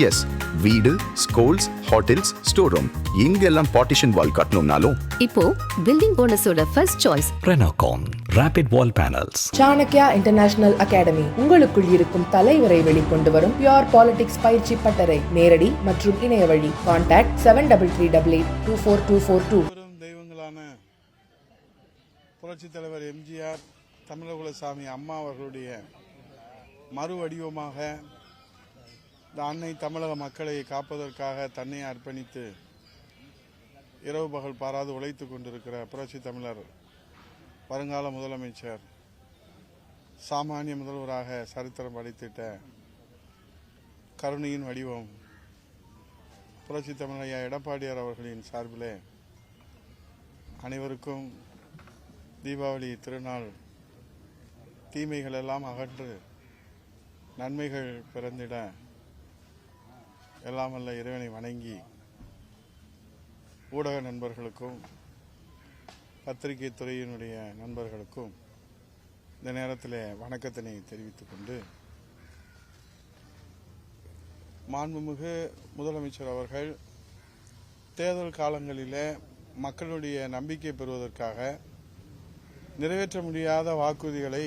S, வீடு, schools, hotels, store room இங்கெல்லாம் partition wall கட்டணும்னாலும் இப்போ பில்டிங் போனஸோட first choice Renocon Rapid Wall Panels. Chanakya international academy உங்களுக்குள் இருக்கும் தலைவரை வெளிக்கொண்டு வரும் பியூர் பாலிடிக்ஸ் பயிற்சி பட்டறை. நேரடி மற்றும் இணைய வழி. கான்டாக்ட் 7338824242. தெய்வங்களான புரட்சித் தலைவர் எம்ஜிஆர், தமிழகுலசாமி அம்மா அவர்களுடைய மறு வடிவமாக இந்த அன்னை தமிழக மக்களை காப்பதற்காக தன்னை அர்ப்பணித்து இரவு பகல் பாராது உழைத்து கொண்டிருக்கிற புரட்சி தமிழர், வருங்கால முதலமைச்சர், சாமானிய முதல்வராக சரித்திரம் படைத்திட்ட கருணையின் வடிவம் புரட்சி தமிழர் எடப்பாடியார் அவர்களின் சார்பிலே அனைவருக்கும் தீபாவளி திருநாள் தீமைகள் எல்லாம் அகன்று நன்மைகள் பிறந்திட எல்லாம் வல்ல இறைவனை வணங்கி ஊடக நண்பர்களுக்கும் பத்திரிகை துறையினுடைய நண்பர்களுக்கும் இந்த நேரத்தில் வணக்கத்தினை தெரிவித்துக் கொண்டு, மாண்புமிகு முதலமைச்சர் அவர்கள் தேர்தல் காலங்களில் மக்களுடைய நம்பிக்கை பெறுவதற்காக நிறைவேற்ற முடியாத வாக்குறுதிகளை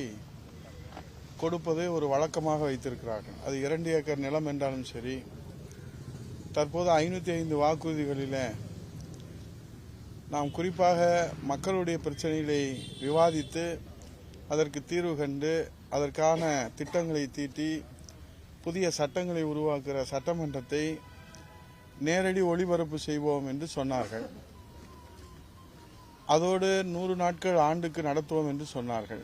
கொடுப்பது ஒரு வழக்கமாக வைத்திருக்கிறார்கள். அது 2 ஏக்கர் நிலம் என்றாலும் சரி, தற்போது 505 வாக்குறுதிகளில் நாம் குறிப்பாக மக்களுடைய பிரச்சனைகளை விவாதித்து அதற்கு தீர்வு கண்டு அதற்கான திட்டங்களை தீட்டி புதிய சட்டங்களை உருவாக்குகிற சட்டமன்றத்தை நேரடி ஒளிபரப்பு செய்வோம் என்று சொன்னார்கள். அதோடு 100 நாட்கள் ஆண்டுக்கு நடத்துவோம் என்று சொன்னார்கள்.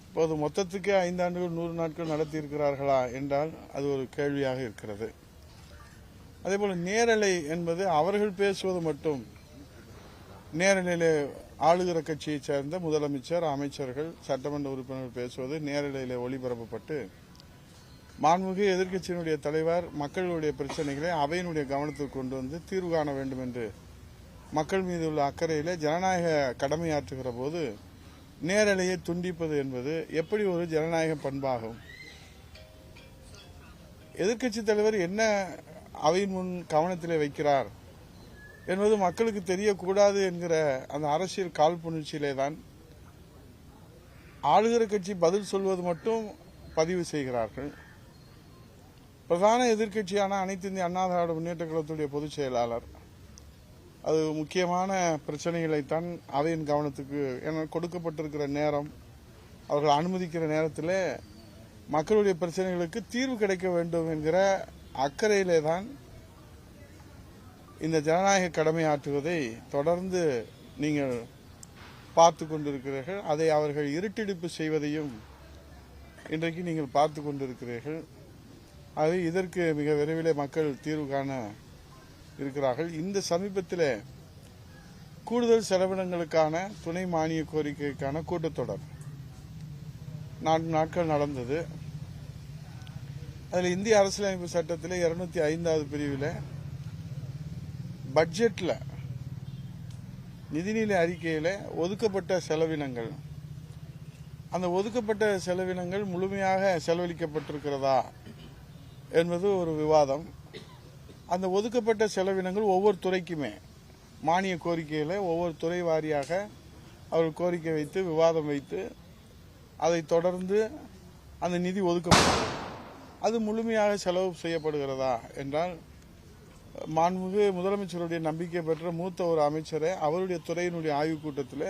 இப்போது மொத்தத்துக்கு 5 ஆண்டுகள் 100 நாட்கள் நடத்தியிருக்கிறார்களா என்றால் அது ஒரு கேள்வியாக இருக்கிறது. அதேபோல் நேரலை என்பது அவர்கள் பேசுவது மட்டும், நேரலையில் ஆளுகிற கட்சியை சேர்ந்த முதலமைச்சர், அமைச்சர்கள், சட்டமன்ற உறுப்பினர்கள் பேசுவது நேரலையில் ஒளிபரப்பப்பட்டு மாண்புமிகு எதிர்க்கட்சியினுடைய தலைவர் மக்களுடைய பிரச்சனைகளை அவையினுடைய கவனத்துக்கு கொண்டு வந்து தீர்வு காண வேண்டும் என்று மக்கள் மீது உள்ள அக்கறையில் ஜனநாயக கடமையாற்றுகிற போது நேரலையை துண்டிப்பது என்பது எப்படி ஒரு ஜனநாயக பண்பாகும்? எதிர்க்கட்சி தலைவர் என்ன அவையின் முன் கவனத்தில் வைக்கிறார் என்பது மக்களுக்கு தெரியக்கூடாது என்கிற அந்த அரசியல் காழ்ப்புணர்ச்சியிலே தான் ஆளுகிற கட்சி பதில் சொல்வது மட்டும் பதிவு செய்கிறார்கள். பிரதான எதிர்க்கட்சியான அனைத்து இந்திய அண்ணா திராவிட முன்னேற்ற கழகத்துடைய பொதுச் செயலாளர் அது முக்கியமான பிரச்சனைகளைத்தான் அவையின் கவனத்துக்கு கொடுக்கப்பட்டிருக்கிற நேரம், அவர்கள் அனுமதிக்கிற நேரத்தில் மக்களுடைய பிரச்சனைகளுக்கு தீர்வு கிடைக்க வேண்டும் என்கிற அக்கறையிலே தான் இந்த ஜனநாயக கடமையாற்றுவதை தொடர்ந்து நீங்கள் பார்த்து கொண்டிருக்கிறீர்கள். அதை அவர்கள் இருட்டடிப்பு செய்வதையும் இன்றைக்கு நீங்கள் பார்த்து கொண்டிருக்கிறீர்கள். ஆகவே இதற்கு மிக விரைவில் மக்கள் தீர்வு காண இருக்கிறார்கள். இந்த சமீபத்தில் கூடுதல் செலவினங்களுக்கான துணை மானிய கோரிக்கைக்கான கூட்டத்தொடர் 4 நாட்கள் நடந்தது. அதில் இந்திய அரசியலமைப்பு சட்டத்தில் 205வது பிரிவில் பட்ஜெட்டில் நிதிநிலை அறிக்கையில் ஒதுக்கப்பட்ட செலவினங்கள், அந்த ஒதுக்கப்பட்ட செலவினங்கள் முழுமையாக செலவழிக்கப்பட்டிருக்கிறதா என்பது ஒரு விவாதம். அந்த ஒதுக்கப்பட்ட செலவினங்கள் ஒவ்வொரு துறைக்குமே மானிய கோரிக்கையில் ஒவ்வொரு துறை வாரியாக அவர்கள் கோரிக்கை வைத்து விவாதம் வைத்து அதை தொடர்ந்து அந்த நிதி ஒதுக்கப்படும். அது முழுமையாக செலவு செய்யப்படுகிறதா என்றால், மாண்புமிகு முதலமைச்சருடைய நம்பிக்கை பெற்ற மூத்த ஒரு அமைச்சரை அவருடைய துறையினுடைய ஆய்வுக் கூட்டத்தில்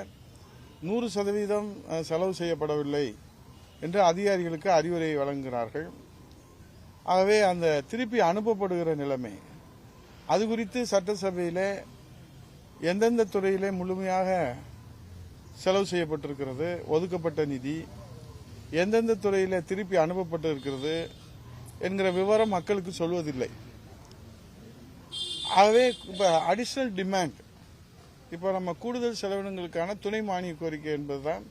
100% செலவு செய்யப்படவில்லை என்று அதிகாரிகளுக்கு அறிவுரை வழங்குகிறார்கள். ஆகவே அந்த திருப்பி அனுப்பப்படுகிற நிலைமை, அது குறித்து சட்டசபையில் எந்தெந்த துறையிலே முழுமையாக செலவு செய்யப்பட்டிருக்கிறது, ஒதுக்கப்பட்ட நிதி எந்தெந்த துறையில் திருப்பி அனுப்பப்பட்டு இருக்கிறது என்கிற விவரம் மக்களுக்கு சொல்வதில்லை. ஆகவே இப்போ அடிஷனல் டிமாண்ட், இப்போ நம்ம கூடுதல் செலவினங்களுக்கான துணை மானிய கோரிக்கை என்பதுதான்.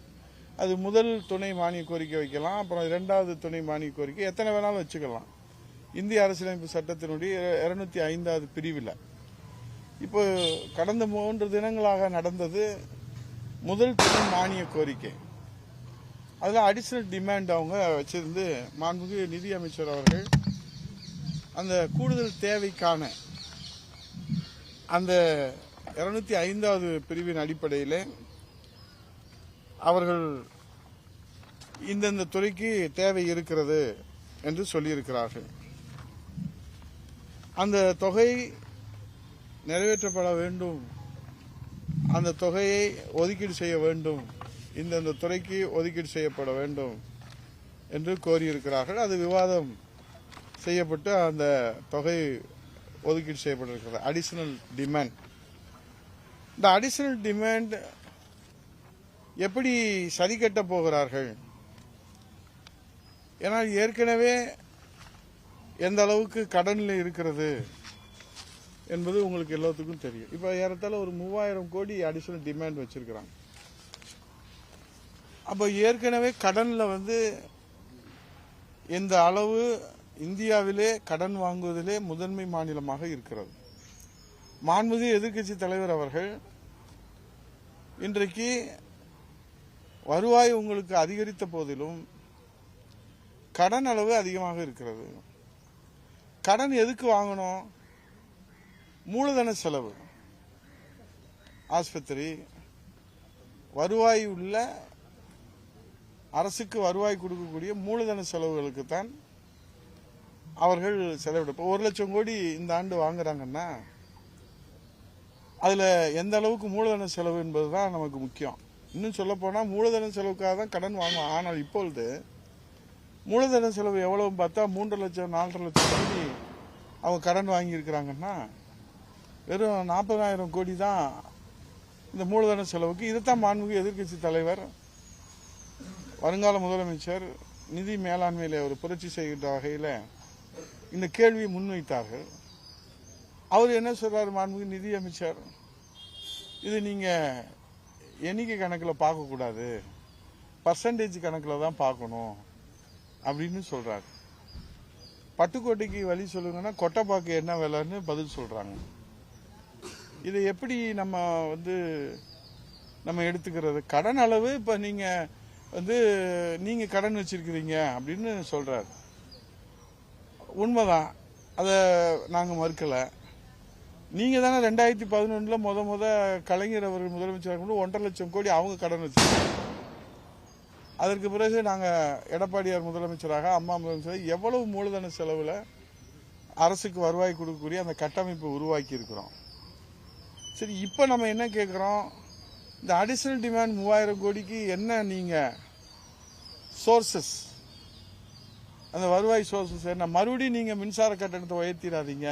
அது முதல் துணை மானிய கோரிக்கை வைக்கலாம், அப்புறம் 2வது துணை மானிய கோரிக்கை எத்தனை வேணாலும் வச்சுக்கலாம். இந்திய அரசியலமைப்பு சட்டத்தினுடைய 205வது பிரிவில் இப்போ கடந்த 3 தினங்களாக நடந்தது முதல் துணை மானிய கோரிக்கை. அதில் அடிஷனல் டிமாண்ட் அவங்க வச்சிருந்து மாண்புமிகு நிதி அமைச்சர் அவர்கள் அந்த கூடுதல் தேவைக்கான அந்த 205வது பிரிவின் அடிப்படையில் அவர்கள் இந்தந்த துறைக்கு தேவை இருக்கிறது என்று சொல்லியிருக்கிறார்கள். அந்த தொகை நிறைவேற்றப்பட வேண்டும், அந்த தொகையை ஒதுக்கீடு செய்ய வேண்டும், இந்தந்த துறைக்கு ஒதுக்கீடு செய்யப்பட வேண்டும் என்று கோரியிருக்கிறார்கள். அது விவாதம் செய்யப்பட்டு அந்த தொகை ஒதுக்கீடு செய்யப்பட்டிருக்கிறது. Additional demand. இந்த அடிஷனல் டிமாண்ட் எப்படி சரி கட்ட போகிறார்கள்? ஏன்னா ஏற்கனவே எந்த அளவுக்கு கடனில் இருக்கிறது என்பது உங்களுக்கு எல்லாத்துக்கும் தெரியும். இப்போ ஏறத்தாழ ஒரு 3000 கோடி அடிஷனல் டிமாண்ட் வச்சிருக்கிறாங்க. அப்போ ஏற்கனவே கடனில் இந்த அளவு இந்தியாவிலே கடன் வாங்குவதிலே முதன்மை மாநிலமாக இருக்கிறது. மாண்புமிகு எதிர்க்கட்சி தலைவர் அவர்கள் இன்றைக்கு வருவாய் உங்களுக்கு அதிகரித்த போதிலும் கடன் அளவு அதிகமாக இருக்கிறது. கடன் எதுக்கு வாங்கணும்? மூலதன செலவு, ஆஸ்பத்திரி, வருவாய் உள்ள அரசுக்கு வருவாய் கொடுக்கக்கூடிய மூலதன செலவுகளுக்கு தான் அவர்கள் செலவிட. 1 லட்சம் கோடி இந்த ஆண்டு வாங்குறாங்கன்னா அதுல எந்த அளவுக்கு மூலதன செலவு என்பதுதான் நமக்கு முக்கியம். இன்னும் சொல்ல போனா மூலதன செலவுக்காக தான் கடன் வாங்குவோம். ஆனால் இப்பொழுது மூலதன செலவு எவ்வளவு பார்த்தா 3 லட்சம் 4 லட்சம் கோடி அவங்க கடன் வாங்கியிருக்கிறாங்கன்னா வெறும் 40,000 கோடி தான் இந்த மூலதன செலவுக்கு. இதைத்தான் மாண்புமிகு எதிர்க்கட்சி தலைவர், வருங்கால முதலமைச்சர் நிதி மேலாண்மையில ஒரு புரட்சி செய்கின்ற வகையில் இந்த கேள்வியை முன்வைத்தார்கள். அவர் என்ன சொல்றாரு? மாண்புமிகு நிதி அமைச்சர், இது நீங்க எண்ணிக்கை கணக்கில் பார்க்கக்கூடாது, பர்சன்டேஜ் கணக்கில் தான் பார்க்கணும் அப்படின்னு சொல்றாரு. பட்டுக்கோட்டைக்கு வழி சொல்லுங்கன்னா கொட்டைப்பாக்கு என்ன விலைன்னு பதில் சொல்றாங்க. இதை எப்படி நம்ம எடுத்துக்கிறது? கடன் அளவு இப்ப நீங்க கடன் வச்சிருக்கிறீங்க அப்படின்னு சொல்றாரு. உண்மைதான், அதை நாங்க மறுக்கல. நீங்க தானே 2011 முத கலைஞர் அவர்கள் முதலமைச்சர் 1.5 லட்சம் கோடி அவங்க கடன் வச்சிருக்காங்க. அதற்கு பிறகு நாங்க எடப்பாடியார் முதலமைச்சராக, அம்மா முதலமைச்சராக எவ்வளவு மூலதன செலவுல அரசுக்கு வருவாய் கொடுக்கக்கூடிய அந்த கட்டமைப்பு உருவாக்கி இருக்கிறோம். சரி, இப்ப நம்ம என்ன கேட்கிறோம்? இந்த அடிஷனல் டிமாண்ட் 3000 கோடிக்கு என்ன நீங்க சோர்சஸ், அந்த வருவாய் சோர்சஸ் என்ன? மறுபடியும் நீங்க மின்சார கட்டணத்தை உயர்த்திடாதீங்க,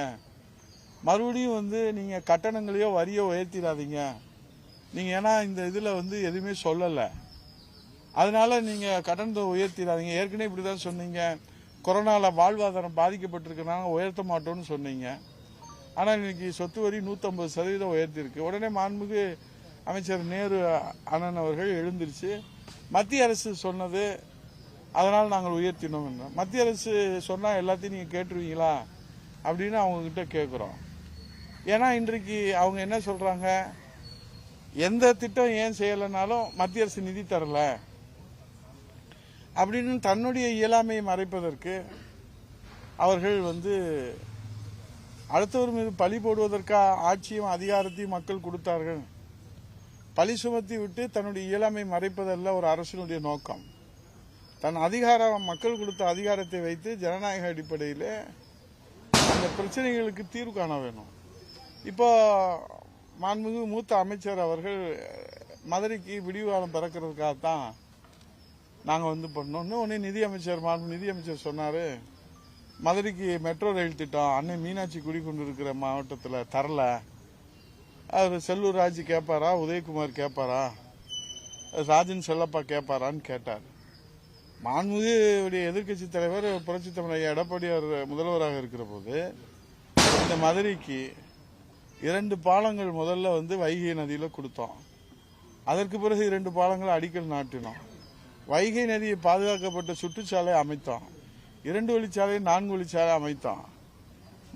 மறுபடியும் நீங்க கட்டணங்களையோ வரியோ உயர்த்திடாதீங்க. நீங்க ஏன்னா இந்த இதுல எதுவுமே சொல்லல, அதனால நீங்க கட்டணத்தை உயர்த்திடாதீங்க. ஏற்கனவே இப்படிதான் சொன்னீங்க, கொரோனால வாழ்வாதாரம் பாதிக்கப்பட்டிருக்கனால உயர்த்த மாட்டோம்னு சொன்னீங்க. ஆனா இன்னைக்கு சொத்து வரி 150% உயர்த்திருக்கு. உடனே மாண்புமிகு அமைச்சர் நேரு அண்ணன் அவர்கள் எழுந்திருச்சு, மத்திய அரசு சொன்னது அதனால் நாங்கள் உயர்த்தினோம். மத்திய அரசு சொன்னா எல்லாத்தையும் நீங்க கேட்டுருவீங்களா அப்படின்னு அவங்க கிட்ட கேட்கிறோம். ஏன்னா இன்றைக்கு அவங்க என்ன சொல்றாங்க, எந்த திட்டம் ஏன் செய்யலைனாலும் மத்திய அரசு நிதி தரல அப்படின்னு தன்னுடைய இயலாமையை மறைப்பதற்கு அவர்கள் அடுத்தவர் மீது பழி போடுவதற்காக ஆட்சியும் அதிகாரத்தையும் மக்கள் கொடுத்தார்கள். பழி சுமத்தி விட்டு தன்னுடைய இயலாமை மறைப்பதல்ல ஒரு அரசினுடைய நோக்கம். தன் அதிகாரம், மக்கள் கொடுத்த அதிகாரத்தை வைத்து ஜனநாயக அடிப்படையில் அந்த பிரச்சனைகளுக்கு தீர்வு காண வேணும். இப்போ மாண்புமிகு மூத்த அமைச்சர் அவர்கள் மதுரைக்கு விடிவுகாலம் பிறக்கிறதுக்காகத்தான் நாங்கள் பண்ணோம். உடனே நிதி அமைச்சர் சொன்னாரு, மதுரைக்கு மெட்ரோ ரயில் திட்டம் அன்னை மீனாட்சி குடிக்கொண்டிருக்கிற மாவட்டத்தில் தரல. அவர் செல்லூர் ராஜு கேட்பாரா, உதயகுமார் கேட்பாரா, ராஜன் செல்லப்பா கேட்பாரான்னு கேட்டார். மாண்புமிகு எதிர்க்கட்சி தலைவர் புரட்சி தமிழ் எடப்பாடியார் முதல்வராக இருக்கிற போது இந்த மதுரைக்கு 2 பாலங்கள் முதல்ல வைகை நதியில கொடுத்தோம். அதற்கு பிறகு 2 பாலங்கள் அடிக்கல் நாட்டினோம். வைகை நதியை பாதுகாக்கப்பட்ட சுற்றுச்சாலை அமைத்தோம். 2 வழிச்சாலை 4 வழிச்சாலை அமைத்தோம்.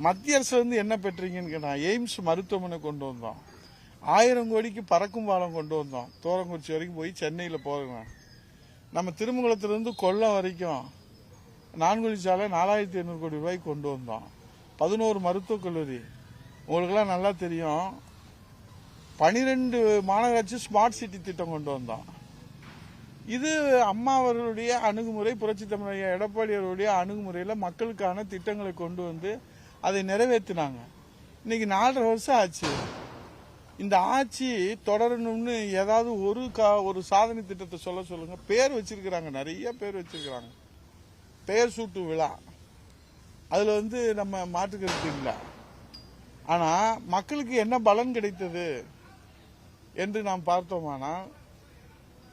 மத்திய அரசு என்ன பெற்றீங்கன்னு கேட்டா, எய்ம்ஸ் மருத்துவமனை கொண்டு வந்தோம். 1000 கோடிக்கு பறக்கும் பாலம் கொண்டு வந்தோம். தோரங்குறிச்சி வரைக்கும் போய் சென்னையில போறோம். நம்ம திருமங்கலத்திலிருந்து கொல்லம் வரைக்கும் 4 வழிச்சாலை 4800 கோடி ரூபாய்க்கு கொண்டு வந்தோம். 11 மருத்துவக் கல்லூரி. உங்களுக்கெல்லாம் நல்லா தெரியும், 12 மாநகராட்சி ஸ்மார்ட் சிட்டி திட்டம் கொண்டு வந்தோம். இது அம்மா அவர்களுடைய அணுகுமுறை, புரட்சி தமிழக எடப்பாடி அவர்களுடைய அணுகுமுறையில் மக்களுக்கான திட்டங்களை கொண்டு வந்து அதை நிறைவேற்றினாங்க. இன்னைக்கு 4.5 வருஷம் ஆச்சு. இந்த ஆட்சி தொடரணும்னு ஏதாவது ஒரு சாதனை திட்டத்தை சொல்லுங்க. பேர் வச்சிருக்கிறாங்க, நிறைய பேர் வச்சிருக்கிறாங்க. பெயர் சூட்டு விழா, அதுல நம்ம மாற்றுக்கிறது இல்லை. ஆனா மக்களுக்கு என்ன பலன் கிடைத்தது என்று நாம் பார்த்தோமானா,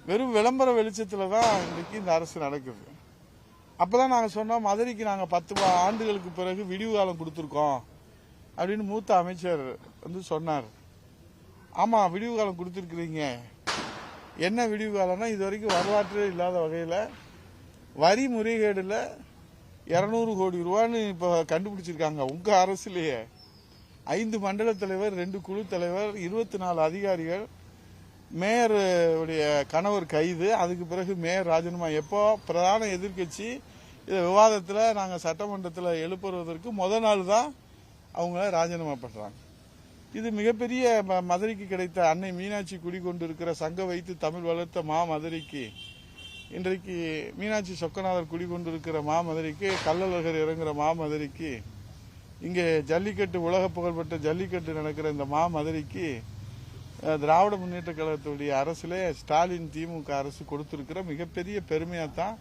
வெறும் விளம்பர வெளிச்சத்துல தான் இன்னைக்கு இந்த அரசு நடக்குது. அப்பதான் நாங்க சொன்னோம், மதுரைக்கு நாங்க 10 ஆண்டுகளுக்கு பிறகு விடிவு காலம் கொடுத்துருக்கோம் அப்படின்னு மூத்த அமைச்சர் சொன்னார். ஆமா, விடிவு காலம் கொடுத்துருக்கிறீங்க. என்ன விடிவு காலம்னா, இது வரைக்கும் வரலாற்றே இல்லாத வகையில் வரி முறைகேடுல 200 கோடி ரூபான்னு இப்ப கண்டுபிடிச்சிருக்காங்க. உங்க அரசுலயே 5 மண்டல தலைவர், 2 குழு தலைவர், 24 அதிகாரிகள், மேயர் உடைய கணவர் கைது. அதுக்கு பிறகு மேயர் ராஜினாமா. எப்போ பிரதான எதிர்கட்சி இதை விவாதத்தில் நாங்கள் சட்டமன்றத்தில் எழுப்புவதற்கு முதல் நாள் தான் அவங்கள ராஜினாமா பண்றாங்க. இது மிகப்பெரிய மதுரைக்கு கிடைத்த அன்னை மீனாட்சி குடிகொண்டிருக்கிற சங்க வைத்து தமிழ் வளர்த்த மதுரைக்கு, இன்றைக்கு மீனாட்சி சொக்கநாதர் குடிகொண்டிருக்கிற மதுரைக்கு, கள்ளழகர் இறங்குற மதுரைக்கு, இங்கே ஜல்லிக்கட்டு, உலக புகழ்பெற்ற ஜல்லிக்கட்டு நடக்கிற இந்த மதுரைக்கு திராவிட முன்னேற்ற கழகத்துடைய அரசுல ஸ்டாலின் திமுக அரசு கொடுத்திருக்கிற மிகப்பெரிய பெருமையா தான்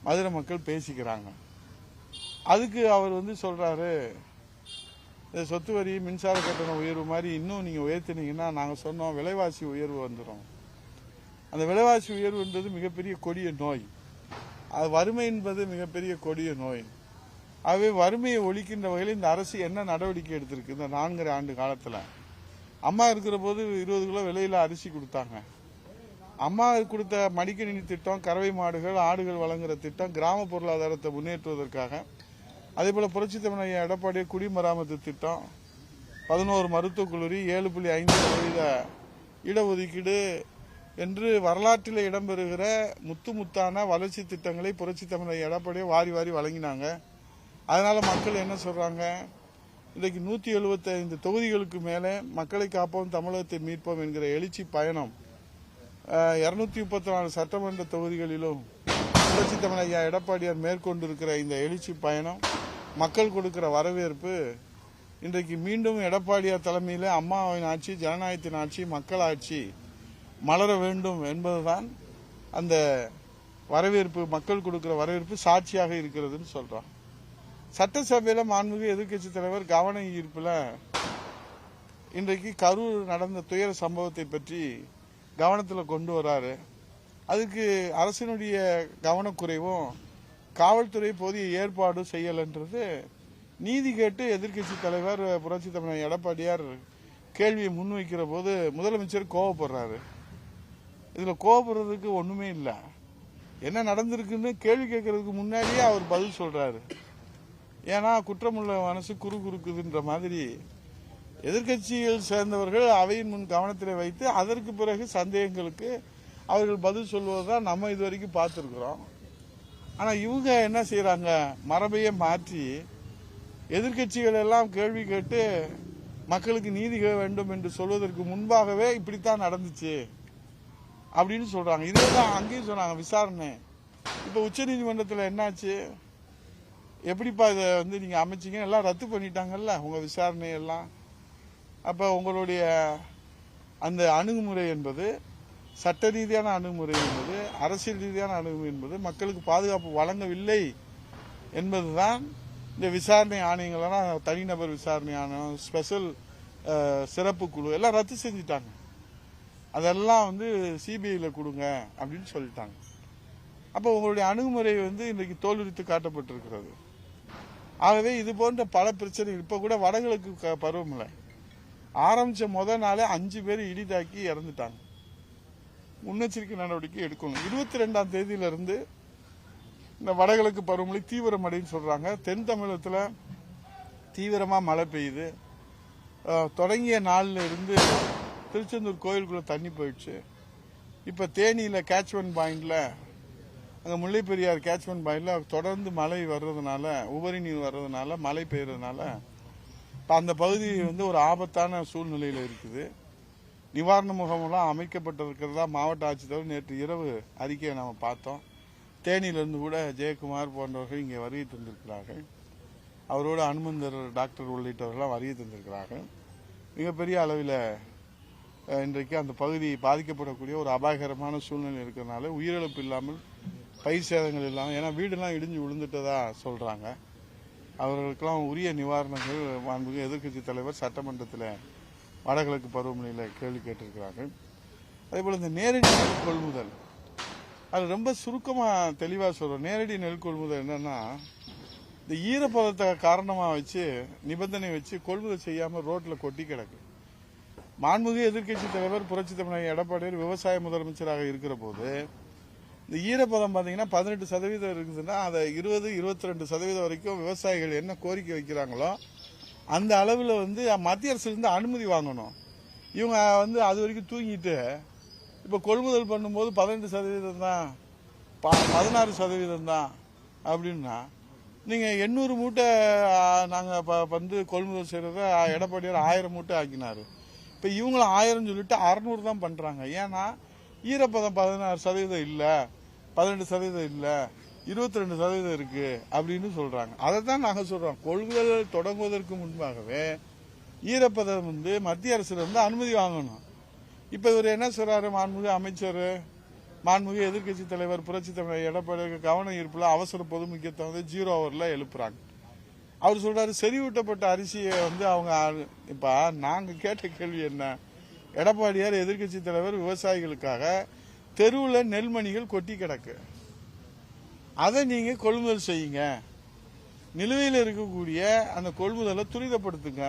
மதுரை மக்கள் பேசிக்கிறாங்க. அதுக்கு அவர் சொல்றாரு, சொத்து வரி, மின்சார கட்டண உயர்வு மாதிரி இன்னும் நீங்க உயர்த்தினீங்கன்னா, நாங்க சொன்னோம் விலைவாசி உயர்வு வந்துடும். அந்த விலைவாசி உயர்வுன்றது மிகப்பெரிய கொடிய நோய். அது வறுமை என்பது மிகப்பெரிய கொடிய நோய். ஆகவே வறுமையை ஒழிக்கின்ற வகையில் இந்த அரசு என்ன நடவடிக்கை எடுத்திருக்கு? இந்த 4.5 ஆண்டு காலத்துல அம்மா இருக்கிற போது 20 கிலோ விலையில அரிசி கொடுத்தாங்க. அம்மா கொடுத்த மடிக்கணினி திட்டம், கறவை மாடுகள், ஆடுகள் வழங்குற திட்டம், கிராம பொருளாதாரத்தை முன்னேற்றுவதற்காக. அதே போல புரட்சி தமிழக எடப்பாடி குடிமராமத்து திட்டம், 11 மருத்துவக் கல்லூரி, 7.5% இடஒதுக்கீடு என்று வரலாற்றில் இடம்பெறுகிற முத்தான வளர்ச்சி திட்டங்களை புரட்சி தமிழக எடப்பாடியை வாரி வாரி வழங்கினாங்க. அதனால மக்கள் என்ன சொல்றாங்க, இன்றைக்கு 175 தொகுதிகளுக்கு மேலே மக்களை காப்போம், தமிழகத்தை மீட்போம் என்கிற எழுச்சி பயணம் 234 சட்டமன்ற தொகுதிகளிலும் புரட்சி தமிழக எடப்பாடியார் மேற்கொண்டிருக்கிற இந்த எழுச்சி பயணம், மக்கள் கொடுக்கிற வரவேற்பு, இன்றைக்கு மீண்டும் எடப்பாடியார் தலைமையில் அம்மாவின் ஆட்சி, ஜனநாயகத்தின் ஆட்சி, மக்கள் ஆட்சி மலர வேண்டும் என்பதுதான் அந்த வரவேற்பு, மக்கள் கொடுக்கிற வரவேற்பு சாட்சியாக இருக்கிறதுன்னு சொல்றோம். சட்டசபையில மாண்புமிகு எதிர்க்கட்சி தலைவர் கவன ஈர்ப்புல இன்றைக்கு கரூர் நடந்த துயர சம்பவத்தை பற்றி கவனத்தில் கொண்டு வராரு. அதுக்கு அரசினுடைய கவனக்குறைவும் காவல்துறை போதிய ஏற்பாடு செய்யலன்றது நீதி கேட்டு எதிர்க்கட்சி தலைவர் புரட்சி தமிழக எடப்பாடியார் கேள்வியை முன்வைக்கிற போது முதலமைச்சர் கோவப்படுறாரு. இதுல கோவப்படுறதுக்கு ஒண்ணுமே இல்லை. என்ன நடந்திருக்குன்னு கேள்வி கேட்கறதுக்கு முன்னாடியே அவர் பதில் சொல்றாரு. ஏன்னா குற்றமுள்ள மனசு குறுகுறுக்குதுன்ற மாதிரி எதிர்கட்சியில் சேர்ந்தவர்கள் அவையின் முன் கவனத்தில் வைத்து அதற்கு பிறகு சந்தேகங்களுக்கு அவர்கள் பதில் சொல்வதுதான் நம்ம இதுவரைக்கும் பார்த்திருக்கிறோம். ஆனா இவங்க என்ன செய்யறாங்க, மரபையே மாற்றி எதிர்கட்சிகள் எல்லாம் கேள்வி கேட்டு மக்களுக்கு நீதி வேண்டும் என்று சொல்வதற்கு முன்பாகவே இப்படித்தான் நடந்துச்சு அப்படின்னு சொல்றாங்க. இதேதான் அங்கேயும் சொன்னாங்க விசாரணை. இப்ப உச்ச நீதிமன்றத்தில் என்னாச்சு, எப்படிப்பா இதை நீங்க அமைச்சீங்க, எல்லாம் ரத்து பண்ணிட்டாங்கல்ல உங்க விசாரணை எல்லாம். அப்ப உங்களுடைய அந்த அணுகுமுறை என்பது, சட்ட ரீதியான அணுகுமுறை என்பது, அரசியல் ரீதியான அணுகுமுறை என்பது மக்களுக்கு பாதுகாப்பு வழங்கவில்லை என்பதுதான் இந்த விசாரணை ஆணையங்கள்லாம், தனிநபர் விசாரணை ஆணையம், ஸ்பெஷல் சிறப்பு குழு எல்லாம் ரத்து செஞ்சிட்டாங்க. அதெல்லாம் சிபிஐல கொடுங்க அப்படின்னு சொல்லிட்டாங்க. அப்ப உங்களுடைய அணுகுமுறை இன்றைக்கு தோலுரித்து காட்டப்பட்டிருக்கிறது. ஆகவே இது போன்ற பல பிரச்சனைகள். இப்ப கூட வடகிழக்கு பருவமழை ஆரம்பிச்ச முதல் நாளே 5 பேர் இடிதாக்கி இறந்துட்டாங்க. முன்னெச்சரிக்கை நடவடிக்கை எடுக்கணும். 22ஆம் தேதியிலிருந்து இந்த வடகிழக்கு பருவமழை தீவிரமடைன்னு சொல்றாங்க. தென் தமிழகத்துல தீவிரமா மழை பெய்யுது. தொடங்கிய நாள்ல இருந்து திருச்செந்தூர் கோயிலுக்குள்ள தண்ணி போயிடுச்சு. இப்ப தேனியில கேட்ச்மெண்ட் பாயிண்ட்ல, அங்க முல்லை பெரியார் கேட்ச்மெண்ட் பாயிண்ட்ல தொடர்ந்து மழை வர்றதுனால, உபரி நீர் வர்றதுனால, மழை பெய்யறதுனால இப்போ அந்த பகுதி வந்து ஒரு ஆபத்தான சூழ்நிலையில் இருக்குது. நிவாரண முகாமெல்லாம் அமைக்கப்பட்டிருக்கிறதா மாவட்ட ஆட்சித்தலைவர் நேற்று இரவு அறிக்கையை நாம் பார்த்தோம். தேனியிலிருந்து கூட ஜெயக்குமார் போன்றவர்கள் இங்கே வருகை தந்திருக்கிறார்கள். அவரோட அனுமந்தர் டாக்டர் உள்ளிட்டவர்கள்லாம் வருகை தந்திருக்கிறார்கள். மிகப்பெரிய அளவில் இன்றைக்கு அந்த பகுதி பாதிக்கப்படக்கூடிய ஒரு அபாயகரமான சூழ்நிலை இருக்கிறதுனால உயிரிழப்பு இல்லாமல் பயிர் சேதங்கள் இல்லாமல், ஏன்னா வீடெல்லாம் இடிஞ்சு விழுந்துட்டதா சொல்கிறாங்க. அவர்களுக்கெல்லாம் உரிய நிவாரணங்கள் மாண்புமிகு எதிர்க்கட்சி தலைவர் சட்டமன்றத்தில் வடகிழக்கு பருவமழையில் கேள்வி கேட்டிருக்கிறார்கள். அதேபோல் இந்த நேரடி நெல் கொள்முதல் அது ரொம்ப சுருக்கமாக தெளிவாக சொல்கிறோம். நேரடி நெல் கொள்முதல் என்னென்னா, இந்த ஈரப்பதத்தை காரணமாக வச்சு நிபந்தனை வச்சு கொள்முதல் செய்யாமல் ரோட்டில் கொட்டி கிடக்கு. மாண்புமிகு எதிர்க்கட்சி தலைவர் புரட்சி தமிழக எடப்பாடியார் விவசாய முதலமைச்சராக இருக்கிற போது இந்த ஈரப்பதம் பார்த்தீங்கன்னா 18% இருக்குதுன்னா அதை 20-22% வரைக்கும் விவசாயிகள் என்ன கோரிக்கை வைக்கிறாங்களோ அந்த அளவில் வந்து மத்திய அரசுலேருந்து அனுமதி வாங்கணும். இவங்க வந்து அது வரைக்கும் தூங்கிட்டு இப்போ கொள்முதல் பண்ணும்போது 18% தான், 16% தான் அப்படின்னா, நீங்கள் 800 மூட்டை நாங்கள் வந்து கொள்முதல் செய்கிறத எடப்பாடியார் 1000 மூட்டை ஆக்கினார். இப்போ இவங்களும் 1000 சொல்லிட்டு 600 தான் பண்ணுறாங்க. ஏன்னா ஈரப்பதம் 16% இல்லை, 18% இல்லை, 22% இருக்கு அப்படின்னு சொல்றாங்க. அதை தான் நாங்கள் சொல்றோம். கொள்முதல் தொடங்குவதற்கு முன்பாகவே ஈரப்பதம் வந்து மத்திய அரசுல இருந்து அனுமதி வாங்கணும். இப்ப இவர் என்ன சொல்றாரு, மாண்புமிகு அமைச்சர், மாண்புமிகு எதிர்க்கட்சி தலைவர் புரட்சி தமிழக எடப்பாடி கவன ஈர்ப்புல அவசர பொது முக்கியத்துவம் வந்து 0 ஹவர்ல எழுப்புறாங்க. அவர் சொல்றாரு செறிவூட்டப்பட்ட அரிசியை வந்து அவங்க இப்ப நாங்க கேட்ட கேள்வி என்ன, எடப்பாடியார் எதிர்க்கட்சி தலைவர் விவசாயிகளுக்காக தெருவில் நெல்மணிகள் கொட்டி கிடக்கு, அதை நீங்க கொள்முதல் செய்யுங்க, நிலுவையில் இருக்கக்கூடிய அந்த கொள்முதலை துரிதப்படுத்துங்க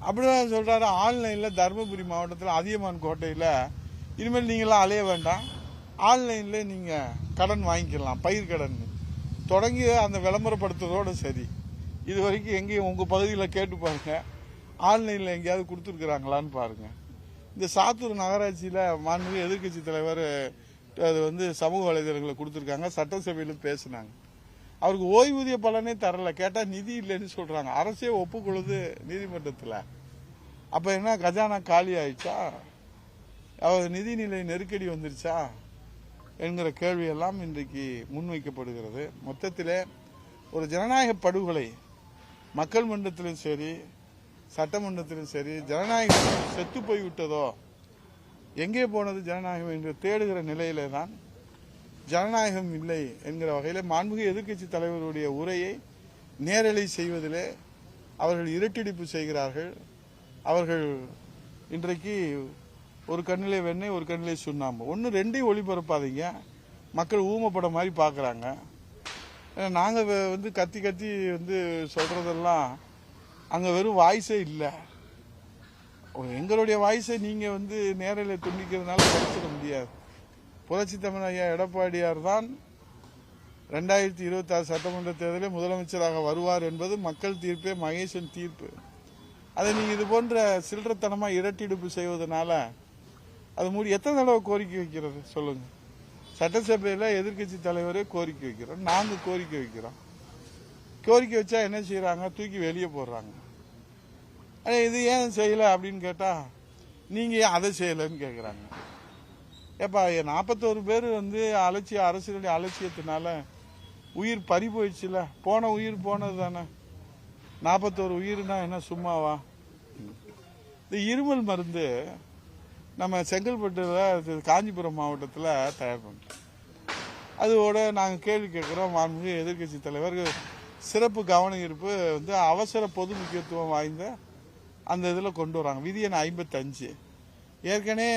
அப்படிதான் சொல்றாரு. ஆன்லைன்ல தருமபுரி மாவட்டத்தில் அதியமான் கோட்டையில் இனிமேல் நீங்களாம் அலைய வேண்டாம், ஆன்லைன்ல நீங்க கடன் வாங்கிக்கலாம், பயிர் கடன் தொடங்கி அந்த விளம்பரப்படுத்துறதோட சரி. இது வரைக்கும் எங்கேயும் உங்க பகுதியில் கேட்டு பாருங்க, ஆன்லைன்ல எங்கேயாவது கொடுத்துருக்குறாங்களான்னு பாருங்க. இந்த சாத்தூர் நகராட்சியில் மாண்புமிகு எதிர்க்கட்சி தலைவர் அது வந்து சமூக வலைதளங்களை கொடுத்துருக்காங்க, சட்டசபையில் பேசினாங்க. அவருக்கு ஓய்வூதிய பலனே தரல, கேட்டால் நிதி இல்லைன்னு சொல்றாங்க. அரசே ஒப்புக்கொள்ளுது நீதிமன்றத்தில். அப்ப என்ன கஜானா காலி ஆயிடுச்சா, அவர் நிதிநிலை நெருக்கடி வந்துருச்சா என்கிற கேள்வியெல்லாம் இன்றைக்கு முன்வைக்கப்படுகிறது. மொத்தத்தில் ஒரு ஜனநாயக படுகொலை மக்கள் மன்றத்திலும் சரி சட்டமன்றத்திலும் சரி, ஜனநாயகம் செத்து போய்விட்டதோ, எங்கே போனது ஜனநாயகம் என்று தேடுகிற நிலையிலே தான் ஜனநாயகம் இல்லை என்கிற வகையில் மாண்புமிகு எதிர்க்கட்சி தலைவருடைய உரையை நேரலை செய்வதிலே அவர்கள் இரட்டிடிப்பு செய்கிறார்கள். அவர்கள் இன்றைக்கு ஒரு கண்ணிலே வெண்ணெய் ஒரு கண்ணிலே சுண்ணாம்பு, ஒன்று ரெண்டையும் ஒளிபரப்பாதீங்க, மக்கள் ஊமப்படம் மாதிரி பார்க்குறாங்க. நாங்கள் வந்து கத்தி கத்தி வந்து சொல்றதெல்லாம் அங்கே வெறும் வாய்ஸே இல்லை. எங்களுடைய வாய்ஸை நீங்கள் வந்து நேரில் துண்டிக்கிறதுனால படிச்சிட முடியாது. புரட்சி தமிழ் ஐயா எடப்பாடியார் தான் 2026 சட்டமன்ற தேர்தலில் முதலமைச்சராக வருவார் என்பது மக்கள் தீர்ப்பே, மகேசன் தீர்ப்பு. அதை நீங்கள் இது போன்ற சில்லறத்தனமாக இரட்டிடுப்பு செய்வதனால அது மூடி எத்தனை தடவை கோரிக்கை வைக்கிறது சொல்லுங்க. சட்டசபையில் எதிர்க்கட்சி தலைவரே கோரிக்கை வைக்கிறோம், நாங்கள் கோரிக்கை வைக்கிறோம். கோரிக்கை வச்சா என்ன செய்யறாங்க, தூக்கி வெளியே போடுறாங்க. இது ஏன் செய்யலை அப்படின்னு கேட்டா நீங்க ஏன் அதை செய்யலைன்னு கேட்குறாங்க. ஏப்பா 41 பேர் வந்து அரசியலுடைய அலட்சியத்தினால உயிர் பறி போயிடுச்சுல, போன உயிர் போனது தானே. 41 உயிர்னா என்ன சும்மாவா? இந்த இருமல் மருந்து நம்ம செங்கல்பட்டுல காஞ்சிபுரம் மாவட்டத்தில் தயார் பண்ணுறோம். அதோட நாங்கள் கேள்வி கேட்குறோம், மாண்புமிகு எதிர்க்கட்சி தலைவர் சிறப்பு கவன ஈர்ப்பு வந்து அவசர பொது முக்கியத்துவம் வாய்ந்த அந்த இதில் கொண்டு வராங்க. விதி எண் 55 ஏற்கனவே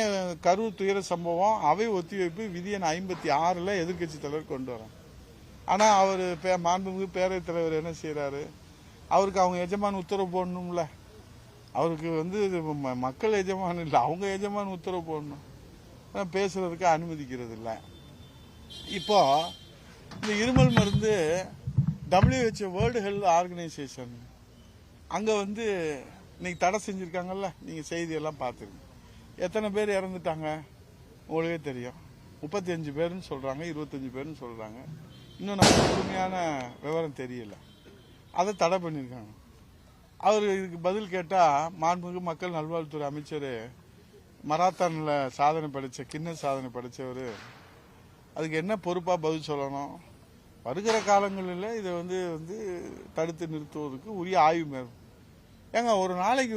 கரூர் துயர சம்பவம் அவை ஒத்திவைப்பு விதி எண் 56 எதிர்க்கட்சி தலைவர் கொண்டு வராங்க. ஆனால் அவர் மாண்புமிகு பேரவைத் தலைவர் என்ன செய்யறாரு, அவருக்கு அவங்க எஜமான் உத்தரவு போடணும்ல, அவருக்கு வந்து மக்கள் எஜமான் இல்லை, அவங்க எஜமான் உத்தரவு போடணும், பேசுறதுக்கு அனுமதிக்கிறது இல்லை. இப்போ இந்த இருமல் மருந்து WHO வேர்ல்டு ஹெல்த் ஆர்கனைசேஷன் அங்கே வந்து இன்னைக்கு தடை செஞ்சுருக்காங்கல்ல, நீங்கள் செய்தியெல்லாம் பார்த்துருங்க. எத்தனை பேர் இறந்துட்டாங்க உங்களுக்கே தெரியும். 35 பேர்னு சொல்கிறாங்க, 25 பேர்னு சொல்கிறாங்க. இன்னும் நமக்கு முழுமையான விவரம் தெரியல. அதை தடை பண்ணியிருக்காங்க. அவர் இதுக்கு பதில் கேட்டால் மாண்புமிகு மக்கள் நல்வாழ்வுத்துறை அமைச்சர் மராத்தானில் சாதனை படைத்த கின்னஸ் சாதனை படைத்தவர் அதுக்கு என்ன பொறுப்பாக பதில் சொல்லணும்? வருகிற காலங்களில் இதை வந்து தடுத்து நிறுத்துவதற்கு உரிய ஆய்வு மேற்கொள்ளும். ஏங்க ஒரு நாளைக்கு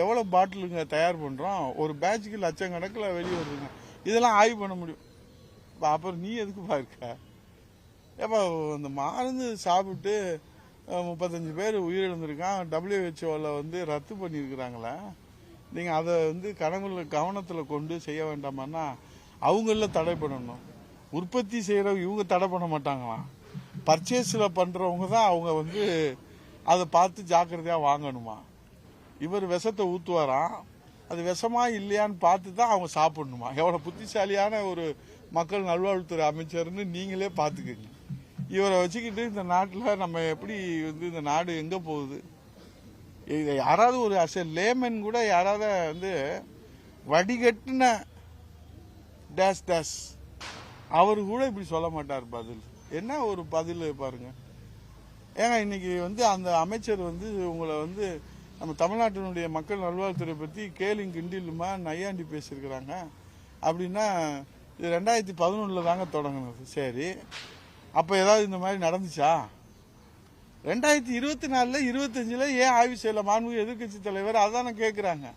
எவ்வளோ பாட்டிலுங்க தயார் பண்ணுறோம்? ஒரு பேட்சுக்கு லட்சக்கணக்கில் வெளியே வருதுங்க. இதெல்லாம் ஆய்வு பண்ண முடியும். அப்புறம் நீ எதுக்குப்பா இருக்க? ஏப்பா அந்த மருந்து சாப்பிட்டு 35 பேர் உயிரிழந்திருக்கான். WHO ரத்து பண்ணியிருக்கிறாங்களே. நீங்கள் அதை கவனத்தில் கொண்டு செய்ய வேண்டாமான்னா அவங்கள தடை பண்ணணும். உற்பத்தி செய்கிறவங்க இவங்க தடை பண்ண மாட்டாங்களாம். பர்ச்சேஸில் பண்ணுறவங்க தான் அவங்க அதை பார்த்து ஜாக்கிரதையாக வாங்கணுமா. இவர் விஷத்தை ஊற்றுவாராம். அது விஷமா இல்லையான்னு பார்த்து தான் அவங்க சாப்பிடணுமா. எவ்வளோ புத்திசாலியான ஒரு மக்கள் நல்வாழ்வுத்துறை அமைச்சர்னு நீங்களே பார்த்துக்கங்க. இவரை வச்சுக்கிட்டு இந்த நாட்டில் நம்ம எப்படி இந்த நாடு எங்கே போகுது? யாராவது ஒரு லேமன் கூட யாராவது வடிகட்டின டேஷ் டேஷ் அவரு கூட இப்படி சொல்ல மாட்டார். பதில் என்ன ஒரு பதில் பாருங்க. ஏங்க இன்னைக்கு அந்த அமைச்சர் உங்களை நம்ம தமிழ்நாட்டினுடைய மக்கள் நல்வாழ்வுத்துறை பற்றி கேலிங் கிண்டிலுமா நையாண்டி பேசியிருக்கிறாங்க. அப்படின்னா இது 2011 தாங்க தொடங்கினது. சரி, அப்போ ஏதாவது இந்த மாதிரி நடந்துச்சா? 2024 25 ஏன் ஆய்வு செய்யல மாண்புமிகு எதிர்க்கட்சி தலைவர்? அதான கேட்குறாங்க.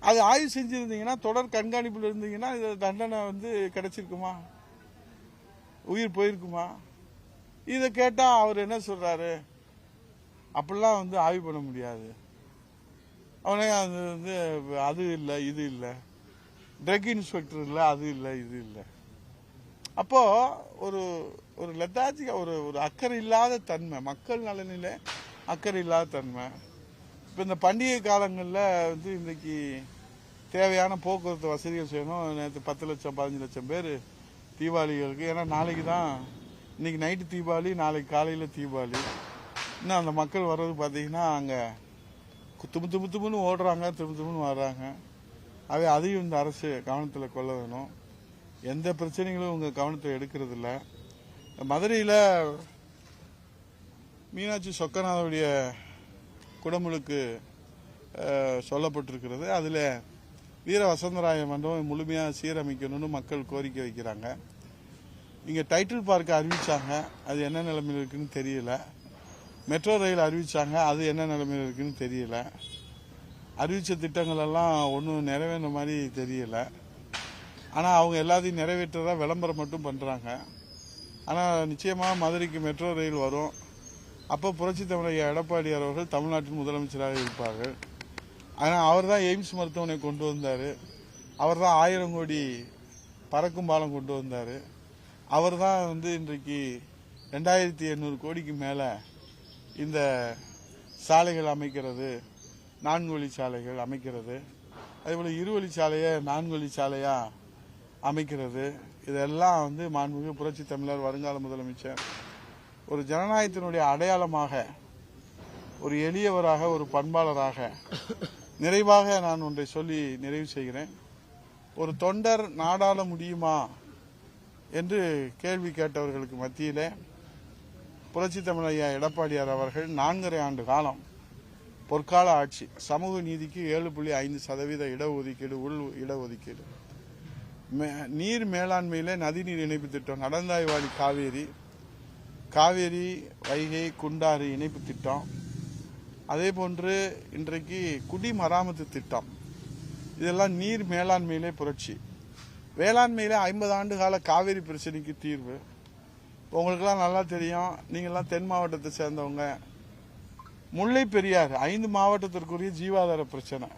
அது ஆய்வு செஞ்சிருந்தீங்கன்னா, தொடர் கண்காணிப்பில் இருந்தீங்கன்னா இது தண்டனை கிடைச்சிருக்குமா? உயிர் போயிருக்குமா? இதை கேட்டால் அவர் என்ன சொல்றாரு? அப்படிலாம் ஆய்வு பண்ண முடியாது. அவனே அது இல்லை இது இல்லை, ட்ரக் இன்ஸ்பெக்டர் இல்லை அது இல்லை இது இல்லை. அப்போ ஒரு ஒரு லெத்தாஜிக்கா ஒரு அக்கறை இல்லாத தன்மை, மக்கள் நலனிலே அக்கறை இல்லாத தன்மை. இப்போ இந்த பண்டிகை காலங்களில் இன்னைக்கு தேவையான போக்குவரத்து வசதிகள் செய்யணும். நேற்று 10 லட்சம் 15 லட்சம் பேர் தீபாவளிகளுக்கு. ஏன்னா நாளைக்கு தான், இன்னைக்கு நைட்டு தீபாவளி, நாளைக்கு காலையில் தீபாவளி. இன்னும் அந்த மக்கள் வர்றது பார்த்தீங்கன்னா அங்கே துமுன்னு ஓடுறாங்க, துமுன்னு வர்றாங்க. அதையும் இந்த அரசு கவனத்தில் கொள்ள வேணும். எந்த பிரச்சனைகளும் உங்கள் கவனத்தை எடுக்கிறது இல்லை. மதுரையில் மீனாட்சி சொக்கநாதனுடைய குடமுழுக்கு சொல்லப்பட்டிருக்கிறது. அதில் வீர வசந்தராய மண்டபம் முழுமையாக சீரமைக்கணும்னு மக்கள் கோரிக்கை வைக்கிறாங்க. இங்கே டைட்டில் பார்க்க அறிவிச்சாங்க, அது என்ன நிலைமையில் இருக்குன்னு தெரியல. மெட்ரோ ரயில் அறிவிச்சாங்க, அது என்ன நிலைமையில் இருக்குன்னு தெரியல. அறிவித்த திட்டங்கள் எல்லாம் ஒன்றும் நிறைவேற மாதிரி தெரியல. ஆனால் அவங்க எல்லாத்தையும் நிறைவேற்றதா விளம்பரம் மட்டும் பண்ணுறாங்க. ஆனால் நிச்சயமாக மதுரைக்கு மெட்ரோ ரயில் வரும். அப்போ புரட்சி தமிழக எடப்பாடியார் அவர்கள் தமிழ்நாட்டின் முதலமைச்சராக இருப்பார்கள். ஆனால் அவர் தான் எய்ம்ஸ் மருத்துவமனை கொண்டு வந்தார். அவர் தான் 1000 கோடி பறக்கும் பாலம் கொண்டு வந்தார். அவர் தான் இன்றைக்கு 2800 கோடிக்கு மேலே இந்த சாலைகள் அமைக்கிறது, 4 வழி சாலைகள் அமைக்கிறது, அதேபோல் 2 வழி சாலையை 4 வழி சாலையாக அமைக்கிறது. இதெல்லாம் மாண்புமிகு புரட்சி தமிழர் வருங்கால முதலமைச்சர் ஒரு ஜனநாயகத்தினுடைய அடையாளமாக, ஒரு எளியவராக, ஒரு பண்பாளராக, நிறைவாக நான் ஒன்றை சொல்லி நிறைவு செய்கிறேன். ஒரு தொண்டர் நாடாள முடியுமா என்று கேள்வி கேட்டவர்களுக்கு மத்தியிலே புரட்சி தமிழர் எடப்பாடியார் அவர்கள் 4.5 ஆண்டு காலம் பொற்கால ஆட்சி, சமூக நீதிக்கு 7.5% இடஒதுக்கீடு, உள் இடஒதுக்கீடு, நீர் மேலாண்மையில நதிநீர் இணைப்பு திட்டம், நடந்தாய்வாடி காவேரி வைகை குண்டாறு இணைப்பு திட்டம், அதே போன்று இன்றைக்கு குடிமராமத்து திட்டம், இதெல்லாம் நீர் மேலாண்மையிலே புரட்சி. வேளாண்மையில 50 ஆண்டு கால காவேரி பிரச்சனைக்கு தீர்வு. உங்களுக்கெல்லாம் நல்லா தெரியும், நீங்கள்லாம் தென் மாவட்டத்தை சேர்ந்தவங்க. முல்லை பெரியாறு 5 மாவட்டத்திற்குரிய ஜீவாதார பிரச்சனை.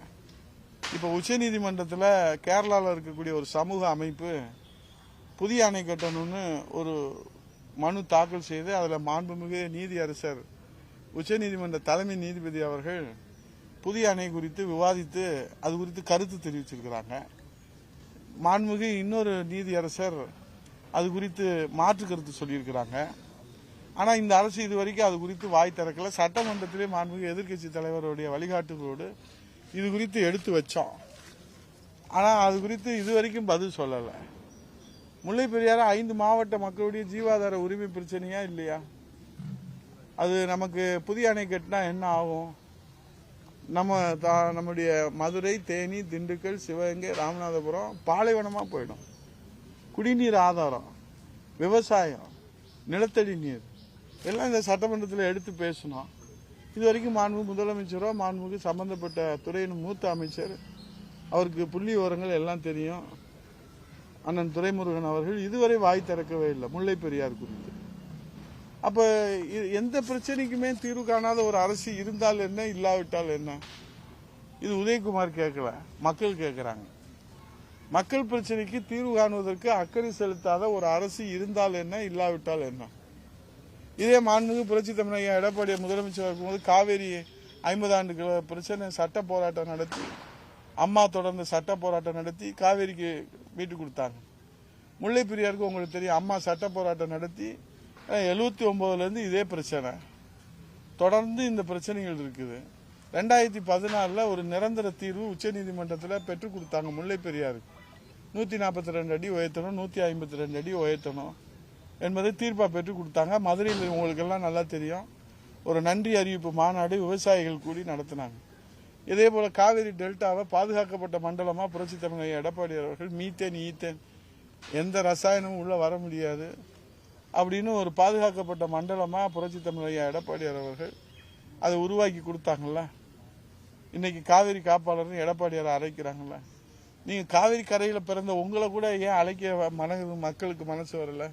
இப்போ உச்சநீதிமன்றத்தில் கேரளாவில் இருக்கக்கூடிய ஒரு சமூக அமைப்பு புதிய அணை கட்டணும்னு ஒரு மனு தாக்கல் செய்து அதில் மாண்புமிகு நீதியரசர் உச்சநீதிமன்ற தலைமை நீதிபதி அவர்கள் புதிய அணை குறித்து விவாதித்து அது குறித்து கருத்து தெரிவிச்சிருக்கிறாங்க. மாண்புமிகு இன்னொரு நீதியரசர் அது குறித்து மாற்று கருத்து சொல்லியிருக்கிறாங்க. ஆனால் இந்த அரசு இதுவரைக்கும் அது குறித்து வாய் திறக்கல. சட்டமன்றத்திலே மாண்புமிகு எதிர்க்கட்சி தலைவருடைய வழிகாட்டுகளோடு இது குறித்து எடுத்து வச்சோம். ஆனால் அது குறித்து இதுவரைக்கும் பதில் சொல்லலை. முல்லை பெரியாறு 5 மாவட்ட மக்களுடைய ஜீவாதார உரிமை பிரச்சனையா இல்லையா? அது நமக்கு புதிய அணை கட்டினா என்ன ஆகும்? நம்முடைய மதுரை, தேனி, திண்டுக்கல், சிவகங்கை, ராமநாதபுரம் பாலைவனமாக போயிடும். குடிநீர் ஆதாரம், விவசாயம், நிலத்தடி நீர் எல்லாம் இந்த சட்டமன்றத்தில் எடுத்து பேசணும். இது வரைக்கும் மாண்பு முதலமைச்சரோ மாண்புக்கு சம்பந்தப்பட்ட துறையின் மூத்த அமைச்சர், அவருக்கு புள்ளி விவரங்கள் எல்லாம் தெரியும், அண்ணன் துரைமுருகன் அவர்கள் இதுவரை வாய் திறக்கவே இல்லை முல்லை பெரியார் குறித்து. அப்போ எந்த பிரச்சனைக்குமே தீர்வு காணாத ஒரு அரசு இருந்தால் என்ன, இல்லாவிட்டால் என்ன? இது உதயகுமார் கேட்கல, மக்கள் கேட்குறாங்க. மக்கள் பிரச்சனைக்கு தீர்வு காணுவதற்கு அக்கறை செலுத்தாத ஒரு அரசு இருந்தால் என்ன, இல்லாவிட்டால் என்ன? இதே மாண்புமிகு புரட்சி தமிழக எடப்பாடி முதலமைச்சர் இருக்கும்போது காவேரி 50 ஆண்டுகள பிரச்சனை சட்ட போராட்டம் நடத்தி, அம்மா தொடர்ந்து சட்ட போராட்டம் நடத்தி காவேரிக்கு மீட்டு கொடுத்தாங்க. முல்லை பெரியாருக்கு உங்களுக்கு தெரியும், அம்மா சட்ட போராட்டம் நடத்தி 79லேருந்து இதே பிரச்சனை தொடர்ந்து இந்த பிரச்சனைகள் இருக்குது. 2014 ஒரு நிரந்தர தீர்வு உச்சநீதிமன்றத்தில் பெற்றுக் கொடுத்தாங்க. முல்லை பெரியாருக்கு 142 அடி உயர்த்தணும், 152 அடி உயர்த்தணும் என்பதை தீர்ப்பா பெற்றுக் கொடுத்தாங்க. மதுரையில் உங்களுக்கெல்லாம் நல்லா தெரியும், ஒரு நன்றி அறிவிப்பு மாநாடு விவசாயிகள் கூடி நடத்தினாங்க. இதே போல காவிரி டெல்டாவை பாதுகாக்கப்பட்ட மண்டலமா புரட்சி தமிழக எடப்பாடி அவர்கள் மீத்தேன், ஈத்தேன் எந்த ரசாயனமும் உள்ள வர முடியாது அப்படின்னு ஒரு பாதுகாக்கப்பட்ட மண்டலமா புரட்சி தமிழக எடப்பாடி அவர்கள் அதை உருவாக்கி கொடுத்தாங்கல்ல. இன்னைக்கு காவிரி காப்பாளர்னு எடப்பாடியாரை அழைக்கிறாங்கல்ல. நீங்க காவிரி கரையில் பிறந்த உங்களை கூட ஏன் அழைக்க மக்களுக்கு மனசு வரல?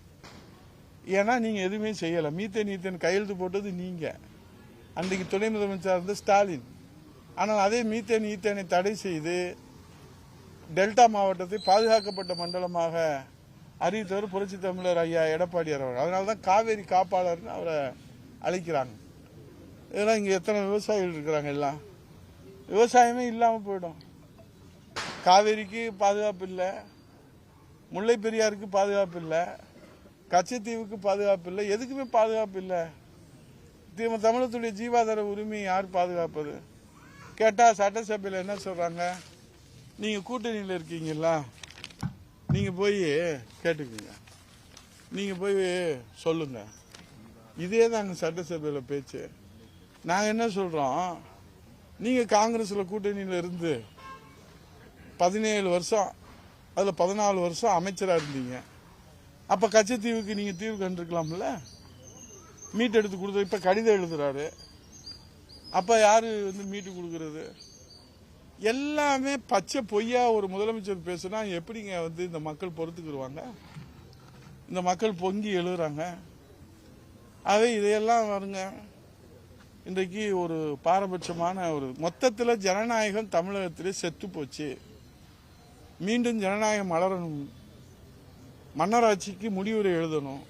ஏன்னா நீங்க எதுவுமே செய்யல. மீத்தேன் ஈத்தேன் கையெழுத்து போட்டது நீங்க, அன்றைக்கு துணை முதலமைச்சர் இருந்த ஸ்டாலின். ஆனால் அதே மீத்தேன் ஈத்தேனை தடை செய்து டெல்டா மாவட்டத்தை பாதுகாக்கப்பட்ட மண்டலமாக அறிவித்தவர் புரட்சி தமிழர் ஐயா எடப்பாடியார் அவர்கள். அதனால்தான் காவேரி காப்பாளர்னு அவரை அழைக்கிறாங்க. இதெல்லாம் இங்கே எத்தனை விவசாயிகள் இருக்கிறாங்க, எல்லாம் விவசாயமே இல்லாமல் போயிடும். காவேரிக்கு பாதுகாப்பு இல்லை, முல்லை பெரியாருக்கு பாதுகாப்பு இல்லை, கச்சத்தீவுக்கு பாதுகாப்பு இல்லை, எதுக்குமே பாதுகாப்பு இல்லை. தமிழகத்துடைய ஜீவாதார உரிமையை யார் பாதுகாப்பது? கேட்டால் சட்டசபையில் என்ன சொல்கிறாங்க, நீங்கள் கூட்டணியில் இருக்கீங்களா, நீங்கள் போய் கேட்டுக்குங்க, நீங்கள் போய் சொல்லுங்கள். இதே தாங்க சட்டசபையில் பேச்சு. நாங்கள் என்ன சொல்கிறோம், நீங்கள் காங்கிரஸில் கூட்டணியில் இருந்து 17 வருஷம், அதில் 14 வருஷம் அமைச்சராக இருந்தீங்க. அப்போ கச்சத்தீவுக்கு நீங்கள் தீர்வு கண்டிருக்கலாம்ல, மீட் எடுத்து கொடுத்து. இப்போ கடிதம் எழுதுறாரு, அப்போ யார் மீட்டு கொடுக்கறது? எல்லாமே பச்சை பொய்யா ஒரு முதலமைச்சர் பேசுனா எப்படிங்க இந்த மக்கள் பொறுத்துக்கிடுவாங்க? இந்த மக்கள் பொங்கி எழுதுறாங்க. ஆகவே இதையெல்லாம் வருங்க. இன்றைக்கு ஒரு பாரபட்சமான ஒரு மொத்தத்தில் ஜனநாயகம் தமிழகத்திலே செத்து போச்சு. மீண்டும் ஜனநாயகம் மலரணும், மன்னராட்சிக்கு முடிவுரை எழுதணும்.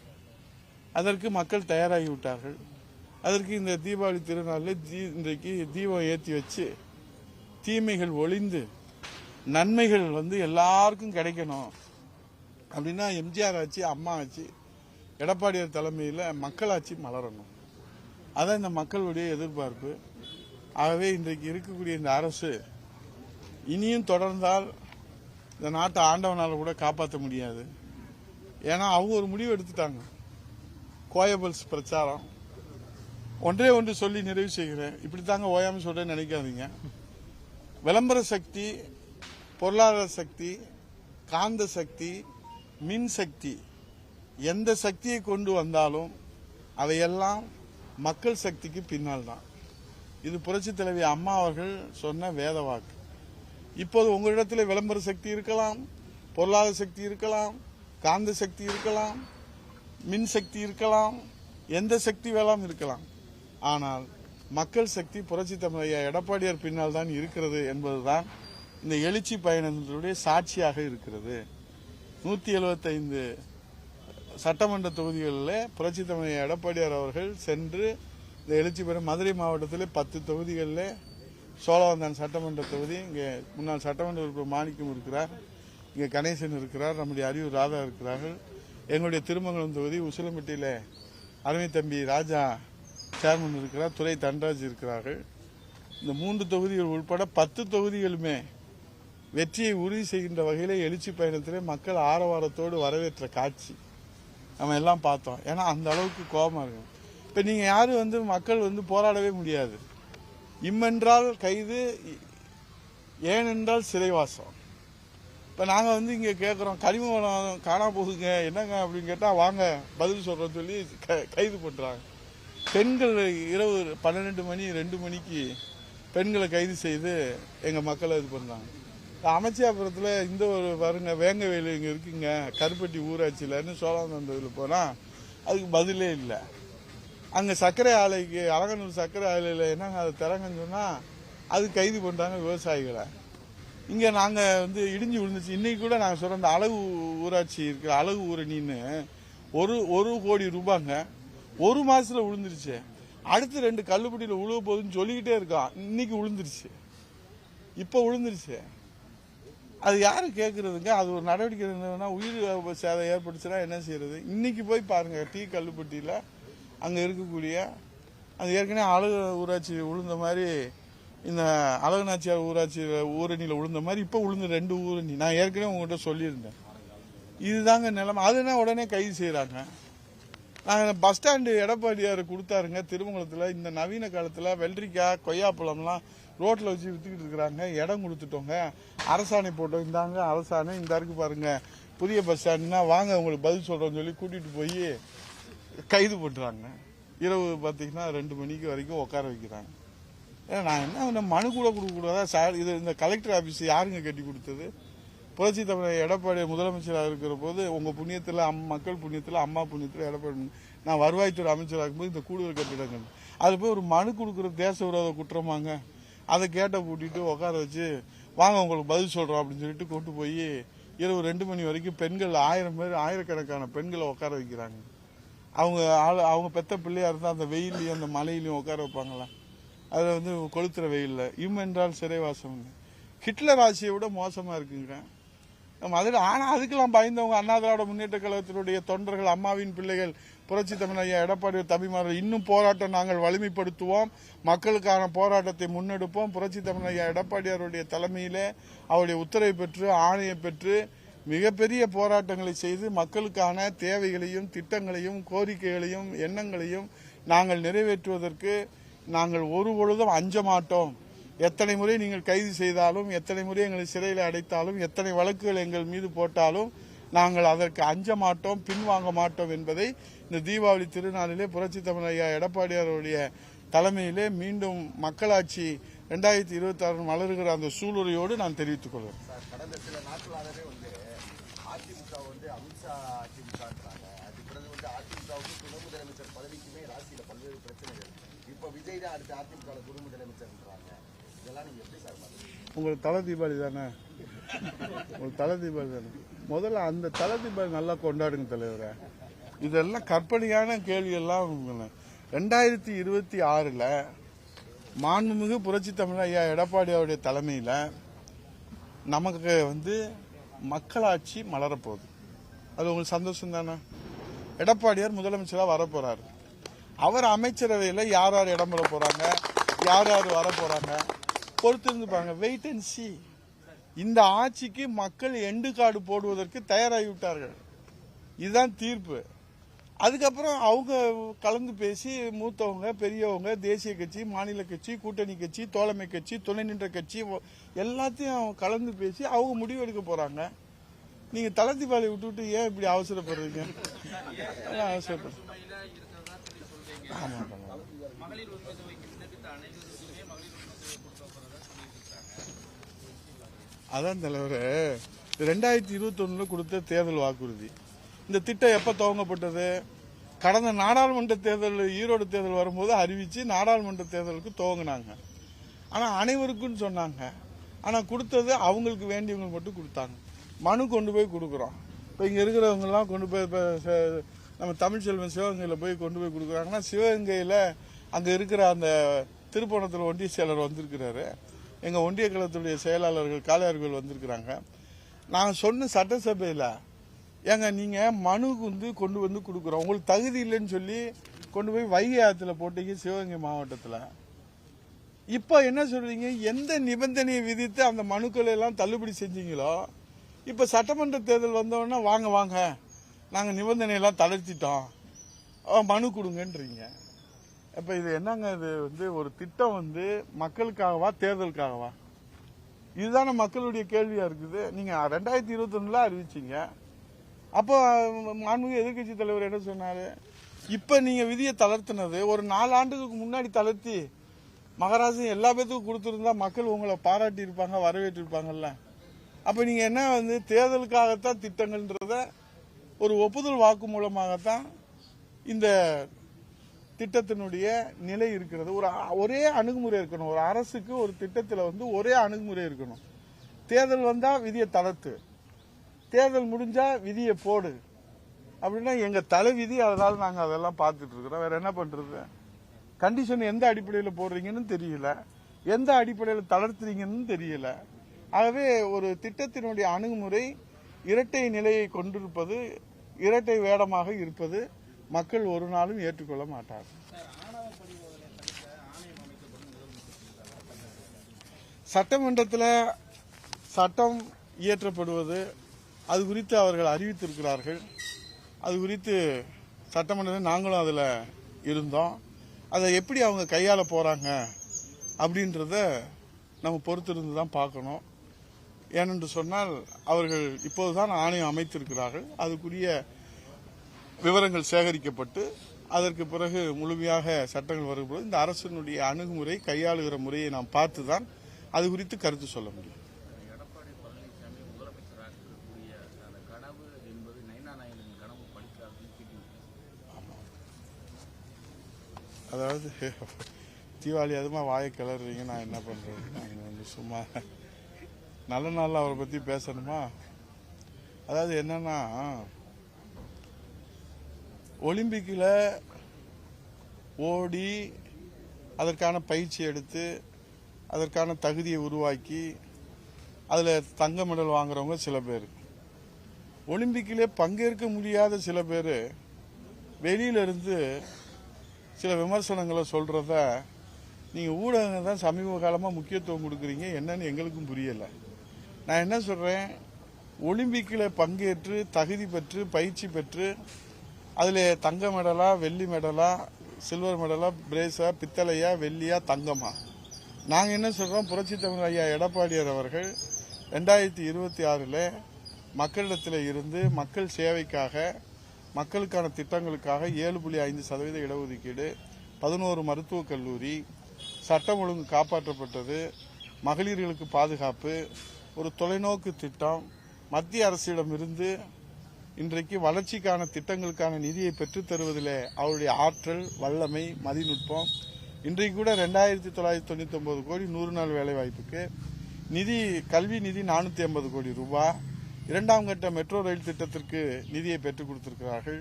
அதற்கு மக்கள் தயாராகி விட்டார்கள். அதற்கு இந்த தீபாவளி திருநாளில் இன்றைக்கு தீபம் ஏற்றி வச்சு தீமைகள் ஒளிந்து நன்மைகள் எல்லாருக்கும் கிடைக்கணும் அப்படின்னா எம்ஜிஆர் ஆட்சி, அம்மா ஆட்சி, எடப்பாடியார் தலைமையில் மக்களாட்சி மலரணும். அதான் இந்த மக்களுடைய எதிர்பார்ப்பு. ஆகவே இன்றைக்கு இருக்கக்கூடிய இந்த அரசு இனியும் தொடர்ந்தால் இந்த நாட்டை ஆண்டவனால் கூட காப்பாற்ற முடியாது. ஏன்னா அவங்க ஒரு முடிவு எடுத்துட்டாங்க. கோயபல்ஸ் பிரச்சாரம் ஒன்றே ஒன்று சொல்லி நிறைவு செய்கிறேன். இப்படித்தாங்க ஓயாமல் சொல்றேன்னு நினைக்காதீங்க. விளம்பர சக்தி, பொருளாதார சக்தி, காந்த சக்தி, மின் சக்தி, எந்த சக்தியை கொண்டு வந்தாலும் அவையெல்லாம் மக்கள் சக்திக்கு பின்னால் தான். இது புரட்சி தலைவி அம்மா அவர்கள் சொன்ன வேத வாக்கு. இப்போது உங்களிடத்தில் விளம்பர சக்தி இருக்கலாம், பொருளாதார சக்தி இருக்கலாம், காந்த சக்தி இருக்கலாம், மின் சக்தி இருக்கலாம், எந்த சக்தி வேளாம் இருக்கலாம். ஆனால் மக்கள் சக்தி புரட்சி தமிழக எடப்பாடியார் பின்னால் தான் இருக்கிறது என்பதுதான் இந்த எழுச்சி பயணத்தினுடைய சாட்சியாக இருக்கிறது. 175 சட்டமன்ற தொகுதிகளில் புரட்சி தமிழக எடப்பாடியார் அவர்கள் சென்று இந்த எழுச்சி பயணம் மதுரை மாவட்டத்தில் 10 தொகுதிகளில் சோழவந்தான் சட்டமன்ற தொகுதி, இங்கே முன்னாள் சட்டமன்ற உறுப்பினர் மாணிக்கம் இருக்கிறார், இங்கே கணேசன் இருக்கிறார், நம்முடைய அறிவு ராதா இருக்கிறார்கள். எங்களுடைய திருமங்கலம் தொகுதி உசிலம்பட்டியில் அருமை தம்பி ராஜா சேர்மன் இருக்கிறார், துரை தன்ராஜ் இருக்கிறார்கள். இந்த 3 தொகுதிகள் உட்பட 10 தொகுதிகளுமே வெற்றியை உறுதி செய்கின்ற வகையில் எழுச்சி பயணத்திலே மக்கள் ஆரவாரத்தோடு வரவேற்ற காட்சி நம்ம எல்லாம் பார்த்தோம். ஏன்னா அந்த அளவுக்கு கோபமாக இருக்கும். இப்போ நீங்கள் யாரும் மக்கள் போராடவே முடியாது. இம்மென்றால் கைது, ஏனென்றால் சிறைவாசம். இப்போ நாங்கள் வந்து இங்கே கேட்குறோம், கனிம வளம் காணாம போகுதுங்க என்னங்க அப்படின்னு கேட்டால் வாங்க பதில் சொல்கிறோன்னு சொல்லி கைது பண்ணுறாங்க. பெண்கள் இரவு 12 மணி 2 மணிக்கு பெண்களை கைது செய்து எங்கள் மக்களை இது பண்ணுறாங்க. அமைச்சியாபுரத்தில் இந்த ஒரு பாருங்க வேங்கவேலு இங்கே இருக்குங்க, கருப்பட்டி ஊராட்சியிலன்னு சோழாந்தந்தத்தில் போனால் அதுக்கு பதிலே இல்லை. அங்கே சர்க்கரை ஆலைக்கு அலங்கநல்லூர் சர்க்கரை ஆலையில் என்னங்க அதை திறங்கன்னு சொன்னால் அது கைது பண்ணுறாங்க விவசாயிகளை. இங்கே நாங்கள் வந்து இடிஞ்சு விழுந்துச்சு. இன்றைக்கி கூட நாங்கள் சொல்கிறோம், இந்த அழகு ஊராட்சி இருக்கிற அழகு ஊரணின்னு ஒரு கோடி ரூபாங்க ஒரு மாதத்தில் விழுந்துருச்சு. அடுத்து 2 கல்லுப்பட்டியில் விழுவ போகுதுன்னு சொல்லிக்கிட்டே இருக்கான். இன்னைக்கு விழுந்துருச்சு, இப்போ விழுந்துருச்சு. அது யாரும் கேட்குறதுங்க? அது ஒரு நடவடிக்கை இருந்ததுன்னா உயிர் சேதம் ஏற்பட்டுச்சுன்னா என்ன செய்யறது? இன்னைக்கு போய் பாருங்க, டீ கல்லுப்பட்டியில் அங்கே இருக்கக்கூடிய அது ஏற்கனவே அழகு ஊராட்சி விழுந்த மாதிரி, இந்த அழகுநாச்சியார் ஊராட்சி ஊரணியில் விழுந்த மாதிரி இப்போ விழுந்து 2 ஊரணி. நான் ஏற்கனவே உங்கள்கிட்ட சொல்லியிருந்தேன். இதுதாங்க நிலைமை. அதுனா உடனே கைது செய்கிறாங்க. நாங்கள் பஸ் ஸ்டாண்டு எடப்பாடியார் கொடுத்தாருங்க திருமங்கலத்தில். இந்த நவீன காலத்தில் வெள்ளரிக்காய் கொய்யாப்பழம்லாம் ரோட்டில் வச்சு விற்றுக்கிட்டு இருக்கிறாங்க. இடம் கொடுத்துட்டோங்க, அரசாணை போட்டோம், இந்தாங்க அரசாணை, இந்த இருக்கு பாருங்க புதிய பஸ் ஸ்டாண்டுனா வாங்க உங்களுக்கு பதில் சொல்கிறோன்னு சொல்லி கூட்டிகிட்டு போய் கைது பண்ணுறாங்க. இரவு பார்த்தீங்கன்னா 2 மணிக்கு வரைக்கும் உட்கார வைக்கிறாங்க. ஏன்னா நான் என்ன மனு கூட கொடுக்கக்கூடாதா சார்? இது இந்த கலெக்டர் ஆஃபீஸ் யாருங்க கட்டி கொடுத்தது? புரட்சி தமிழர் எடப்பாடி முதலமைச்சராக இருக்கிற போது உங்கள் புண்ணியத்தில், மக்கள் புண்ணியத்தில், அம்மா புண்ணியத்தில் எடப்பாடி நான் வருவாய்த்துறை அமைச்சராக இருக்கும்போது இந்த கூடுதல் கட்டிடங்கள் அதில் போய் ஒரு மனு கொடுக்குற தேச விரோத குற்றமாங்க. அதை கேட்ட கூட்டிகிட்டு உட்கார வச்சு வாங்க உங்களுக்கு பதில் சொல்கிறோம் அப்படின்னு சொல்லிட்டு கொண்டு போய் இரவு 2 மணி வரைக்கும் பெண்கள் 1000 பேர், ஆயிரக்கணக்கான பெண்களை உட்கார வைக்கிறாங்க. அவங்க பெத்த பிள்ளையாக இருந்தால் அந்த வெயிலையும் அந்த மலையிலையும் உட்கார வைப்பாங்களா? அதில் வந்து கொளுத்துற வெயிலில் இம்மென்றால் சிறைவாசம். ஹிட்லர் ஆட்சியை விட மோசமாக இருக்குங்க நம்ம அதில். ஆனால் அதுக்கெல்லாம் பயந்தவங்க அண்ணா திராவிட முன்னேற்ற கழகத்தினுடைய தொண்டர்கள், அம்மாவின் பிள்ளைகள், புரட்சி தமிழ் ஐயா எடப்பாடி தம்பிமார்கள் இன்னும் போராட்டம் நாங்கள் வலிமைப்படுத்துவோம், மக்களுக்கான போராட்டத்தை முன்னெடுப்போம். புரட்சி தமிழ் ஐயா எடப்பாடியாருடைய தலைமையிலே அவருடைய உத்தரவை பெற்று ஆணையை பெற்று மிகப்பெரிய போராட்டங்களை செய்து மக்களுக்கான தேவைகளையும் திட்டங்களையும் கோரிக்கைகளையும் எண்ணங்களையும் நாங்கள் நிறைவேற்றுவதற்கு நாங்கள் ஒரு பொழுதும் அஞ்ச மாட்டோம். எத்தனை முறை நீங்கள் கைது செய்தாலும், எத்தனை முறை எங்களை சிறையில் அடைத்தாலும், எத்தனை வழக்குகள் எங்கள் மீது போட்டாலும் நாங்கள் அதற்கு அஞ்ச மாட்டோம், பின்வாங்க மாட்டோம் என்பதை இந்த தீபாவளி திருநாளிலே புரட்சி தமிழ் ஐயா எடப்பாடியாருடைய தலைமையிலே மீண்டும் மக்களாட்சி 2026 மலருகிற அந்த சூளுரையோடு நான் தெரிவித்துக் கொள்வேன். கடந்த சில நாட்களாகவே அதிமுக அமித்ஷா அதிமுகன்றாங்க. அது பிறகு அதிமுகவுக்கு துணை முதலமைச்சர் பதவிக்குமே ராசியில பல்வேறு பிரச்சனைகள். இப்ப விஜய் தான் அடுத்த அதிமுக துணை முதலமைச்சர்ன்றாங்க. இதெல்லாம் நீங்க எப்படி சார் பாக்குறீங்க? உங்களுக்கு தலை தீபாவளி தானே, உங்களுக்கு தலை தீபாவளி தானே. முதல்ல அந்த தலை தீபாவளி நல்லா கொண்டாடுங்க தலைவரை. இதெல்லாம் கற்பனையான கேள்வியெல்லாம் 2026 மாண்புமிகு புரட்சி தமிழ் ஐயா எடப்பாடியாருடைய தலைமையில் நமக்கு மக்களாட்சி மலரப்போகுது. அது உங்களுக்கு சந்தோஷம் தானே? எடப்பாடியார் முதலமைச்சராக வரப்போறாரு. அவர் அமைச்சரவையில் யார் யார் இடம் பெற போறாங்க, யார் யார் வரப்போறாங்க பொறுத்திருந்துப்பாங்க. Wait and see. இந்த ஆட்சிக்கு மக்கள் எண்டு கார்டு போடுவதற்கு தயாராகிவிட்டார்கள். இதுதான் தீர்ப்பு. அதுக்கப்புறம் அவங்க கலந்து பேசி மூத்தவங்க, பெரியவங்க, தேசிய கட்சி, மாநில கட்சி, கூட்டணி கட்சி, தோழமை கட்சி, துணை நின்ற கட்சி எல்லாத்தையும் கலந்து பேசி அவங்க முடிவு எடுக்க போறாங்க. நீங்க தலை தீபாவளி விட்டுவிட்டு ஏன் இப்படி அவசரப்படுறீங்க? அவசரப்படுறீங்க. அதான் தலைவர் 2021 கொடுத்த தேர்தல் வாக்குறுதி. இந்த திட்டம் எப்ப துவங்கப்பட்டது? கடந்த நாடாளுமன்ற தேர்தல், ஈரோடு தேர்தல் வரும்போது அறிவிச்சு நாடாளுமன்ற தேர்தலுக்கு துவங்கினாங்க. ஆனா அனைவருக்கும் சொன்னாங்க. ஆனா கொடுத்தது அவங்களுக்கு வேண்டியவங்க மட்டும் கொடுத்தாங்க. மனு கொண்டு போய் கொடுக்குறோம். இப்போ இங்க இருக்கிறவங்க எல்லாம் கொண்டு போய் நம்ம தமிழ்ச்செல்வன் சிவகங்கையில் போய் கொண்டு போய் கொடுக்குறாங்கன்னா, சிவகங்கையில் அங்கே இருக்கிற அந்த திருப்பணத்தில் ஒன்றிய செயலர் வந்திருக்கிறாரு, எங்கள் ஒன்றிய கழகத்துடைய செயலாளர்கள் காளையார்கள் வந்திருக்கிறாங்க. நான் சொன்ன சட்டசபையில் ஏங்க நீங்கள் மனு கொண்டு வந்து கொடுக்குறோம், உங்களுக்கு தகுதி இல்லைன்னு சொல்லி கொண்டு போய் வைகை ஆற்றுல போட்டீங்க சிவகங்கை மாவட்டத்தில். இப்போ என்ன சொல்றீங்க? எந்த நிபந்தனையை விதித்து அந்த மனுக்களை எல்லாம் தள்ளுபடி செஞ்சீங்களோ, இப்போ சட்டமன்ற தேர்தல் வந்தோடனே வாங்க வாங்க நாங்கள் நிபந்தனையெல்லாம் தளர்த்திட்டோம், மனு கொடுங்கன்றீங்க. அப்ப இது என்னங்க, இது வந்து ஒரு திட்டம் வந்து மக்களுக்காகவா தேர்தலுக்காகவா? இதுதானே மக்களுடைய கேள்வியா இருக்குது. நீங்க 2021 அறிவிச்சீங்க. அப்போ மாண்புமிகு எதிர்கட்சி தலைவர் என்ன சொன்னாரு? இப்ப நீங்க விதியை தளர்த்தினது ஒரு 4 ஆண்டுகளுக்கு முன்னாடி தளர்த்தி மகாராஷ்டிரம் எல்லா பேத்துக்கும் கொடுத்திருந்தா மக்கள் உங்களை பாராட்டி இருப்பாங்க, வரவேற்று இருப்பாங்கல்ல. அப்ப நீங்க என்ன வந்து தேர்தலுக்காகத்தான் திட்டங்கள்ன்றத ஒரு ஒப்புதல் வாக்கு மூலமாகத்தான் இந்த திட்டத்தினுடைய நிலை இருக்கிறது. ஒரே அணுகுமுறை இருக்கணும். ஒரு அரசுக்கு ஒரு திட்டத்தில் வந்து ஒரே அணுகுமுறை இருக்கணும். தேர்தல் வந்தா விதியை தளர்த்து, தேர்தல் முடிஞ்சா விதியை போடு அப்படின்னா எங்க தலை விதி. அதனால நாங்க அதெல்லாம் பார்த்துட்டு இருக்கிறோம். வேற என்ன பண்றது? கண்டிஷன் எந்த அடிப்படையில் போடுறீங்கன்னு தெரியல, எந்த அடிப்படையில் தளர்த்துறீங்கன்னு தெரியல. ஆகவே ஒரு திட்டத்தினுடைய அணுகுமுறை இரட்டை நிலையை கொண்டிருப்பது, இரட்டை வேடமாக இருப்பது மக்கள் ஒரு நாளும் ஏற்றுக்கொள்ள மாட்டார்கள். சட்டமன்றத்தில் சட்டம் இயற்றப்படுவது அது குறித்து அவர்கள் அறிவித்திருக்கிறார்கள். அது குறித்து சட்டமன்றத்தில் நாங்களும் அதில் இருந்தோம். அதை எப்படி அவங்க கையாள போறாங்க அப்படின்றத நம்ம பொறுத்திருந்து தான் பார்க்கணும். ஏனென்று சொன்னால் அவர்கள் இப்போதுதான் ஆணையம் அமைத்திருக்கிறார்கள். அதுக்குரிய விவரங்கள் சேகரிக்கப்பட்டு அதற்கு பிறகு முழுமையாக சட்டங்கள் வரும்போது இந்த அரசினுடைய அணுகுமுறை, கையாளுகிற முறையை நாம் பார்த்துதான் அது குறித்து கருத்து சொல்ல முடியும். எடப்பாடி பழனிசாமி முதலமைச்சராக இருக்கக்கூடிய அந்த கனவு என்பது நைனா நாயகன் கனவு படிக்கிறார்கள். அதாவது தீபாவளி அதுமா வாயை கிளறீங்க, நான் என்ன பண்றது? சும்மா நல்ல நாளில் அவரை பற்றி பேசணுமா? அதாவது என்னன்னா, ஒலிம்பிக்கில் ஓடி அதற்கான பயிற்சி எடுத்து அதற்கான தகுதியை உருவாக்கி அதில் தங்க மெடல் வாங்குறவங்க சில பேர், ஒலிம்பிக்கிலே பங்கேற்க முடியாத சில பேர் வெளியிலிருந்து சில விமர்சனங்களை சொல்றத நீங்கள் ஊடகங்கள் தான் சமீப காலமாக முக்கியத்துவம் கொடுக்குறீங்க. என்னன்னு எங்களுக்கும் புரியலை. நான் என்ன சொல்கிறேன், ஒலிம்பிக்கில் பங்கேற்று தகுதி பெற்று பயிற்சி பெற்று அதில் தங்க மெடலா, வெள்ளி மெடலா, சில்வர் மெடலா, பிரேஸா, பித்தளையா, வெள்ளியா, தங்கமா? நாங்கள் என்ன சொல்கிறோம், புரட்சித் தமிழர் ஐயா எடப்பாடியார் அவர்கள் 2026 மக்களிடத்தில் இருந்து மக்கள் சேவைக்காக, மக்களுக்கான திட்டங்களுக்காக 7.5% இடஒதுக்கீடு, 11 மருத்துவக் கல்லூரி, சட்டம் ஒழுங்கு காப்பாற்றப்பட்டது, மகளிர்களுக்கு பாதுகாப்பு, ஒரு தொலைநோக்கு திட்டம், மத்திய அரசிடமிருந்து இன்றைக்கு வளர்ச்சிக்கான திட்டங்களுக்கான நிதியை பெற்றுத் தருவதில் அவருடைய ஆற்றல், வல்லமை, மதிநுட்பம். இன்றைக்கு கூட 2999 கோடி 100 நாள் வேலைவாய்ப்புக்கு நிதி, கல்வி நிதி 450 கோடி ரூபாய், 2ஆம் கட்ட மெட்ரோ ரயில் திட்டத்திற்கு நிதியை பெற்றுக் கொடுத்திருக்கிறார்கள்.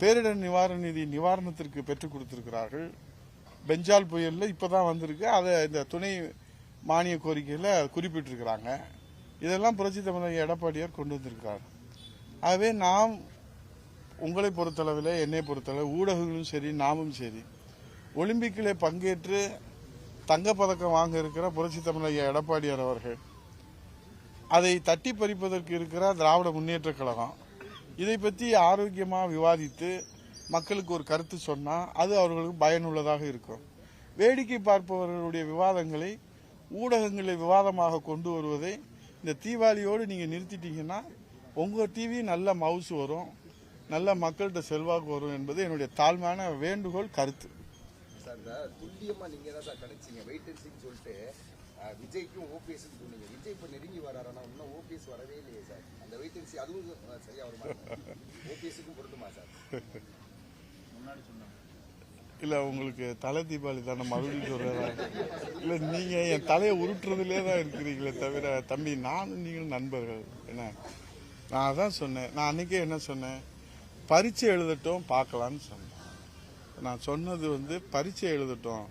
பேரிடர் நிவாரண நிதி நிவாரணத்திற்கு பெற்றுக் கொடுத்திருக்கிறார்கள். பெஞ்சால் புயலில் இப்போதான் வந்திருக்கு, அதை இந்த துணை மானிய கோரிக்கையில் குறிப்பிட்டிருக்கிறாங்க. இதெல்லாம் புரட்சித் தமிழர் எடப்பாடியார் கொண்டு வந்திருக்கிறார். ஆகவே நாம் உங்களை பொறுத்தளவில், என்னை பொறுத்தளவு, ஊடகங்களும் சரி நாமும் சரி, ஒலிம்பிக்கிலே பங்கேற்று தங்கப்பதக்கம் வாங்க இருக்கிற புரட்சித் தமிழர் எடப்பாடியார் அவர்கள், அதை தட்டி பறிப்பதற்கு இருக்கிற திராவிட முன்னேற்ற கழகம், இதை பற்றி ஆரோக்கியமாக விவாதித்து மக்களுக்கு ஒரு கருத்து சொன்னால் அது அவர்களுக்கு பயனுள்ளதாக இருக்கும். வேடிக்கை பார்ப்பவர்களுடைய விவாதங்களை ஊடகங்களை விவாதமாக கொண்டு வருவதை இந்த தீபாவளியோடு நீங்கள் நிறுத்திட்டீங்கன்னா உங்கள் டிவி நல்ல மவுசு வரும், நல்ல மக்கள்கிட்ட செல்வாக்கு வரும் என்பது என்னுடைய தாழ்மையான வேண்டுகோள், கருத்து. சார், இந்த துல்லியமாக நீங்கள் தான் சார் கணிச்சிங்க, வெயிட் அண்ட் சீன்னு சொல்லிட்டு விஜய்க்கும் ஓபிஎஸ்ன்னு சொன்னீங்க. விஜய் இப்போ நெருங்கி வராருன்னா இன்னும் ஓபிஎஸ் வரவே இல்லையே சார். அந்த வெயிட் அண்ட் சீ அதுவும் சரியாக வருமா? ஓபிஎஸ்க்கும் பொருந்துமா சார்? முன்னாடி சொன்னாங்க. இல்லை, உங்களுக்கு தலை தீபாவளி தானே மறுபடியும் சொல்கிறதா? இல்லை, நீங்கள் என் தலையை உருட்டுறதுலே தான் இருக்கிறீங்களே தவிர, தம்பி நானும் நீங்களும் நண்பர்கள் என்ன? நான் அதான் சொன்னேன். நான் அன்றைக்கே என்ன சொன்னேன், பரீட்சை எழுதட்டும் பார்க்கலான்னு சொன்னேன். நான் சொன்னது வந்து பரீட்சை எழுதட்டும்.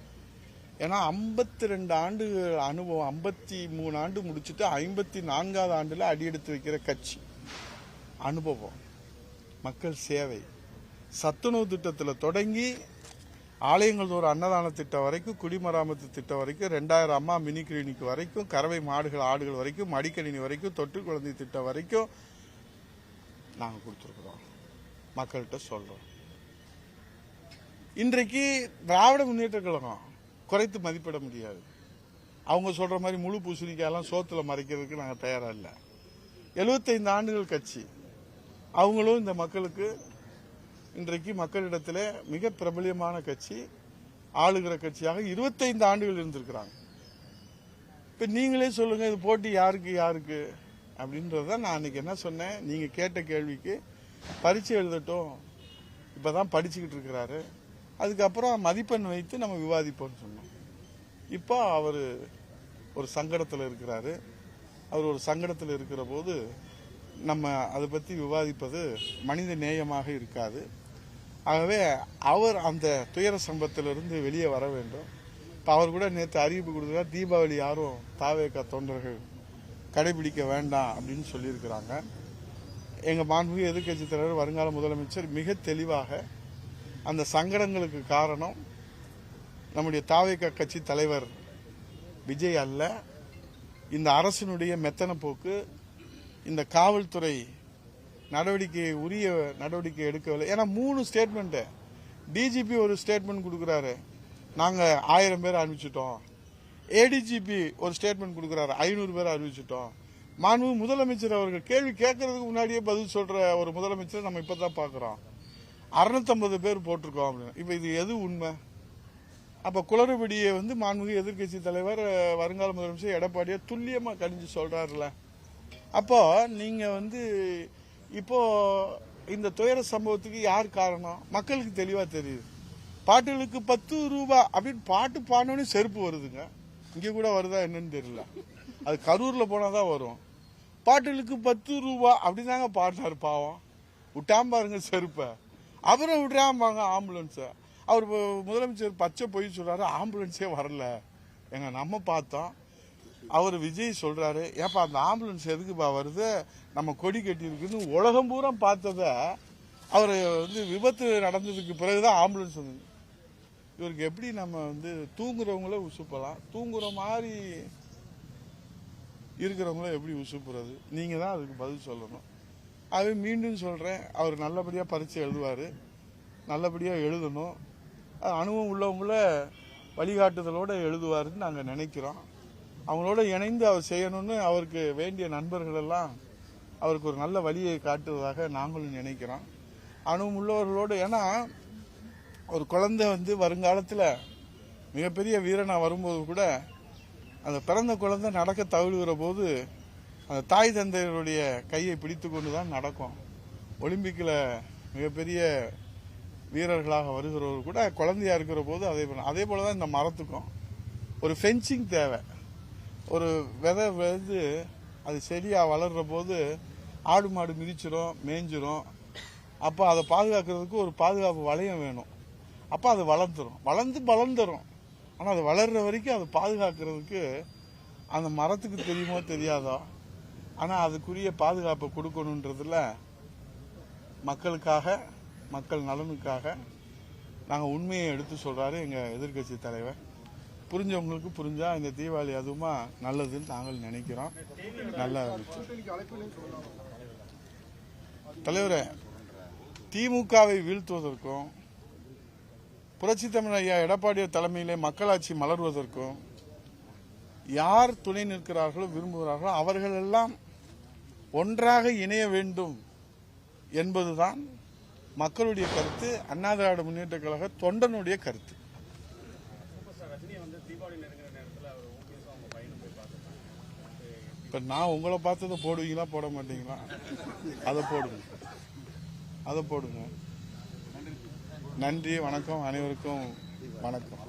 ஏன்னா 52 ஆண்டு அனுபவம், 53 ஆண்டு முடிச்சுட்டு 54வது ஆண்டில் அடியெடுத்து வைக்கிற கட்சி, அனுபவம், மக்கள் சேவை, சத்துணவு திட்டத்தில் தொடங்கி ஆலயங்கள் தோறும் அன்னதான திட்டம் வரைக்கும், குடிமராமத்து திட்டம் வரைக்கும், 2000 அம்மா மினி கிளினிக் வரைக்கும், கறவை மாடுகள் ஆடுகள் வரைக்கும், மடிக்கணினி வரைக்கும், தொற்று குழந்தை திட்டம் வரைக்கும் நாங்கள் கொடுத்துருக்குறோம். மக்கள்கிட்ட சொல்கிறோம். இன்றைக்கு திராவிட முன்னேற்ற கழகம் குறைத்து மதிப்பிட முடியாது. அவங்க சொல்ற மாதிரி முழு பூசணிக்காயெல்லாம் சோத்துல மறைக்கிறதுக்கு நாங்கள் தயாரா இல்லை. 75 ஆண்டுகள் கட்சி, அவங்களும் இந்த மக்களுக்கு இன்றைக்கு மக்களிடத்தில் மிக பிரபலியமான கட்சி, ஆளுகிற கட்சியாக 25 ஆண்டுகள் இருந்திருக்கிறாங்க. இப்ப நீங்களே சொல்லுங்க, இது போட்டி யாருக்கு அப்படின்றத நான் அன்னைக்கு என்ன சொன்னேன், நீங்க கேட்ட கேள்விக்கு பரீட்சை எழுதட்டும், இப்பதான் படிச்சுக்கிட்டு இருக்கிறாரு, அதுக்கப்புறம் மதிப்பெண் வைத்து நம்ம விவாதிப்போம்னு சொன்னோம். இப்போ அவர் ஒரு சங்கடத்தில் இருக்கிறாரு. அவர் ஒரு சங்கடத்தில் இருக்கிற போது நம்ம அதை பற்றி விவாதிப்பது மனித நேயமாக இருக்காது. ஆகவே அவர் அந்த துயர சம்பவத்திலிருந்து வெளியே வர வேண்டும். இப்போ அவர் கூட நேற்று அறிவிப்பு கொடுக்குறார், தீபாவளி யாரும் தாவேக தொண்டர்கள் கடைபிடிக்க வேண்டாம் அப்படின்னு சொல்லியிருக்கிறாங்க. எங்கள் மாண்புமிகு எதிர்க்கட்சித் தலைவர் வருங்கால முதலமைச்சர் மிக தெளிவாக அந்த சங்கடங்களுக்கு காரணம் நம்முடைய தாவேக கட்சி தலைவர் விஜய் அல்ல, இந்த அரசினுடைய மெத்தன போக்கு, இந்த காவல்துறை உரிய நடவடிக்கை எடுக்கவில்லை. ஏன்னா 3 ஸ்டேட்மெண்ட், டிஜிபி ஒரு ஸ்டேட்மெண்ட் கொடுக்குறாரு, நாங்கள் 1000 பேர் அனுப்பிச்சிட்டோம். ஏடிஜிபி ஒரு ஸ்டேட்மெண்ட் கொடுக்குறாரு, 500 பேர் அறிவிச்சிட்டோம். மாண்புமிகு முதலமைச்சர் அவர்கள் கேள்வி கேட்கறதுக்கு முன்னாடியே பதில் சொல்ற ஒரு முதலமைச்சர் நம்ம இப்பதான் பாக்குறோம். 650 பேர் போட்டிருக்கோம் அப்படின்னு. இப்ப இது எது உண்மை? அப்ப குளறுபடியை மாண்புமிகு எதிர்க்கட்சி தலைவர் வருங்கால முதலமைச்சர் எடப்பாடியை துல்லியமா கணிஞ்சு சொல்றாருல. அப்போ நீங்க இப்போ இந்த துயர சம்பவத்துக்கு யார் காரணம்? மக்களுக்கு தெளிவா தெரியுது. பாட்டுகளுக்கு 10 ரூபா அப்படின்னு பாட்டு பாடணும்னு செருப்பு வருதுங்க. இங்க கூட வருதா என்னன்னு தெரியல, அது கரூர்ல போனாதான் வரும். பாட்டுகளுக்கு 10 ரூபா அப்படிதாங்க பாடினாரு, பாவம் விட்டாம பாருங்க செருப்ப. அப்புறம் விட்டுறாம்பாங்க ஆம்புலன்ஸ. அவர் முதலமைச்சர் பச்சை போய் சொல்றாரு, ஆம்புலன்ஸே வரல எங்க நம்ம பார்த்தோம். அவர் விஜய் சொல்றாரு, ஏப்பா அந்த ஆம்புலன்ஸ் எதுக்குப்பா வருது, நம்ம கொடி கட்டி இருக்குன்னு உலகம் பூரா பார்த்தத அவர் விபத்து நடந்ததுக்கு பிறகுதான் ஆம்புலன்ஸ் வந்தது. இவருக்கு எப்படி நம்ம தூங்குறவங்கள உசுப்பலாம், தூங்குற மாதிரி இருக்கிறவங்கள எப்படி உசுப்புறது? நீங்க தான் அதுக்கு பதில் சொல்லணும். அது மீண்டும் சொல்றேன், அவர் நல்லபடியா பரீட்சை எழுதுவாரு, நல்லபடியா எழுதணும். அனுபவம் உள்ளவங்கள வழிகாட்டுதலோட எழுதுவாருன்னு நாங்கள் நினைக்கிறோம். அவங்களோட இணைந்து அவர் செய்யணும்னு அவருக்கு வேண்டிய நண்பர்கள் எல்லாம் அவருக்கு ஒரு நல்ல வழியை காட்டுவதாக நாங்களும் நினைக்கிறோம். அனுபவம் உள்ளவர்களோடு, ஏன்னா ஒரு குழந்தை வருங்காலத்தில் மிகப்பெரிய வீரனா வரும்போது கூட அந்த பிறந்த குழந்தை நடக்க தவழுகிற போது அந்த தாய் தந்தையருடைய கையை பிடித்து கொண்டு தான் நடக்கும். ஒலிம்பிக்கில் மிகப்பெரிய வீரர்களாக வருகிறவர் கூட குழந்தையா இருக்கிற போது அதே போல தான் இந்த மரத்துக்கும் ஒரு ஃபென்சிங் தேவை. ஒரு விதை அது செடியாக வளர்ற போது ஆடு மாடு மிதிச்சிடும், மேய்ஞ்சிரும். அப்போ அதை பாதுகாக்கிறதுக்கு ஒரு பாதுகாப்பு வளையம் வேணும். அப்போ அது வளர்ந்துரும். ஆனால் அது வளர்ற வரைக்கும் அதை பாதுகாக்கிறதுக்கு அந்த மரத்துக்கு தெரியுமோ தெரியாதோ, ஆனால் அதுக்குரிய பாதுகாப்பை கொடுக்கணுன்றதுல மக்களுக்காக, மக்கள் நலனுக்காக நாங்கள் உண்மையை எடுத்து சொல்றாரு எங்கள் எதிர்க்கட்சி தலைவர். புரிஞ்சவங்களுக்கு புரிஞ்சா இந்த தீபாவளி அதுவுமா நல்லதுன்னு நாங்கள் நினைக்கிறோம். நல்லா தலைவரே, திமுகவை வீழ்த்துவதற்கும் புரட்சி தமிழ் ஐயா எடப்பாடியார் தலைமையிலே மக்களாட்சி மலர்வதற்கும் யார் துணை நிற்கிறார்களோ விரும்புகிறார்களோ அவர்கள் எல்லாம் ஒன்றாக இணைய வேண்டும் என்பதுதான் மக்களுடைய கருத்து, அண்ணா திராவிட முன்னேற்ற கழக தொண்டனுடைய கருத்து. இப்ப நான் உங்களை பார்த்ததை போடுவீங்களா போட மாட்டீங்களா? அதை போடுங்க. நன்றி, வணக்கம், அனைவருக்கும் வணக்கம்.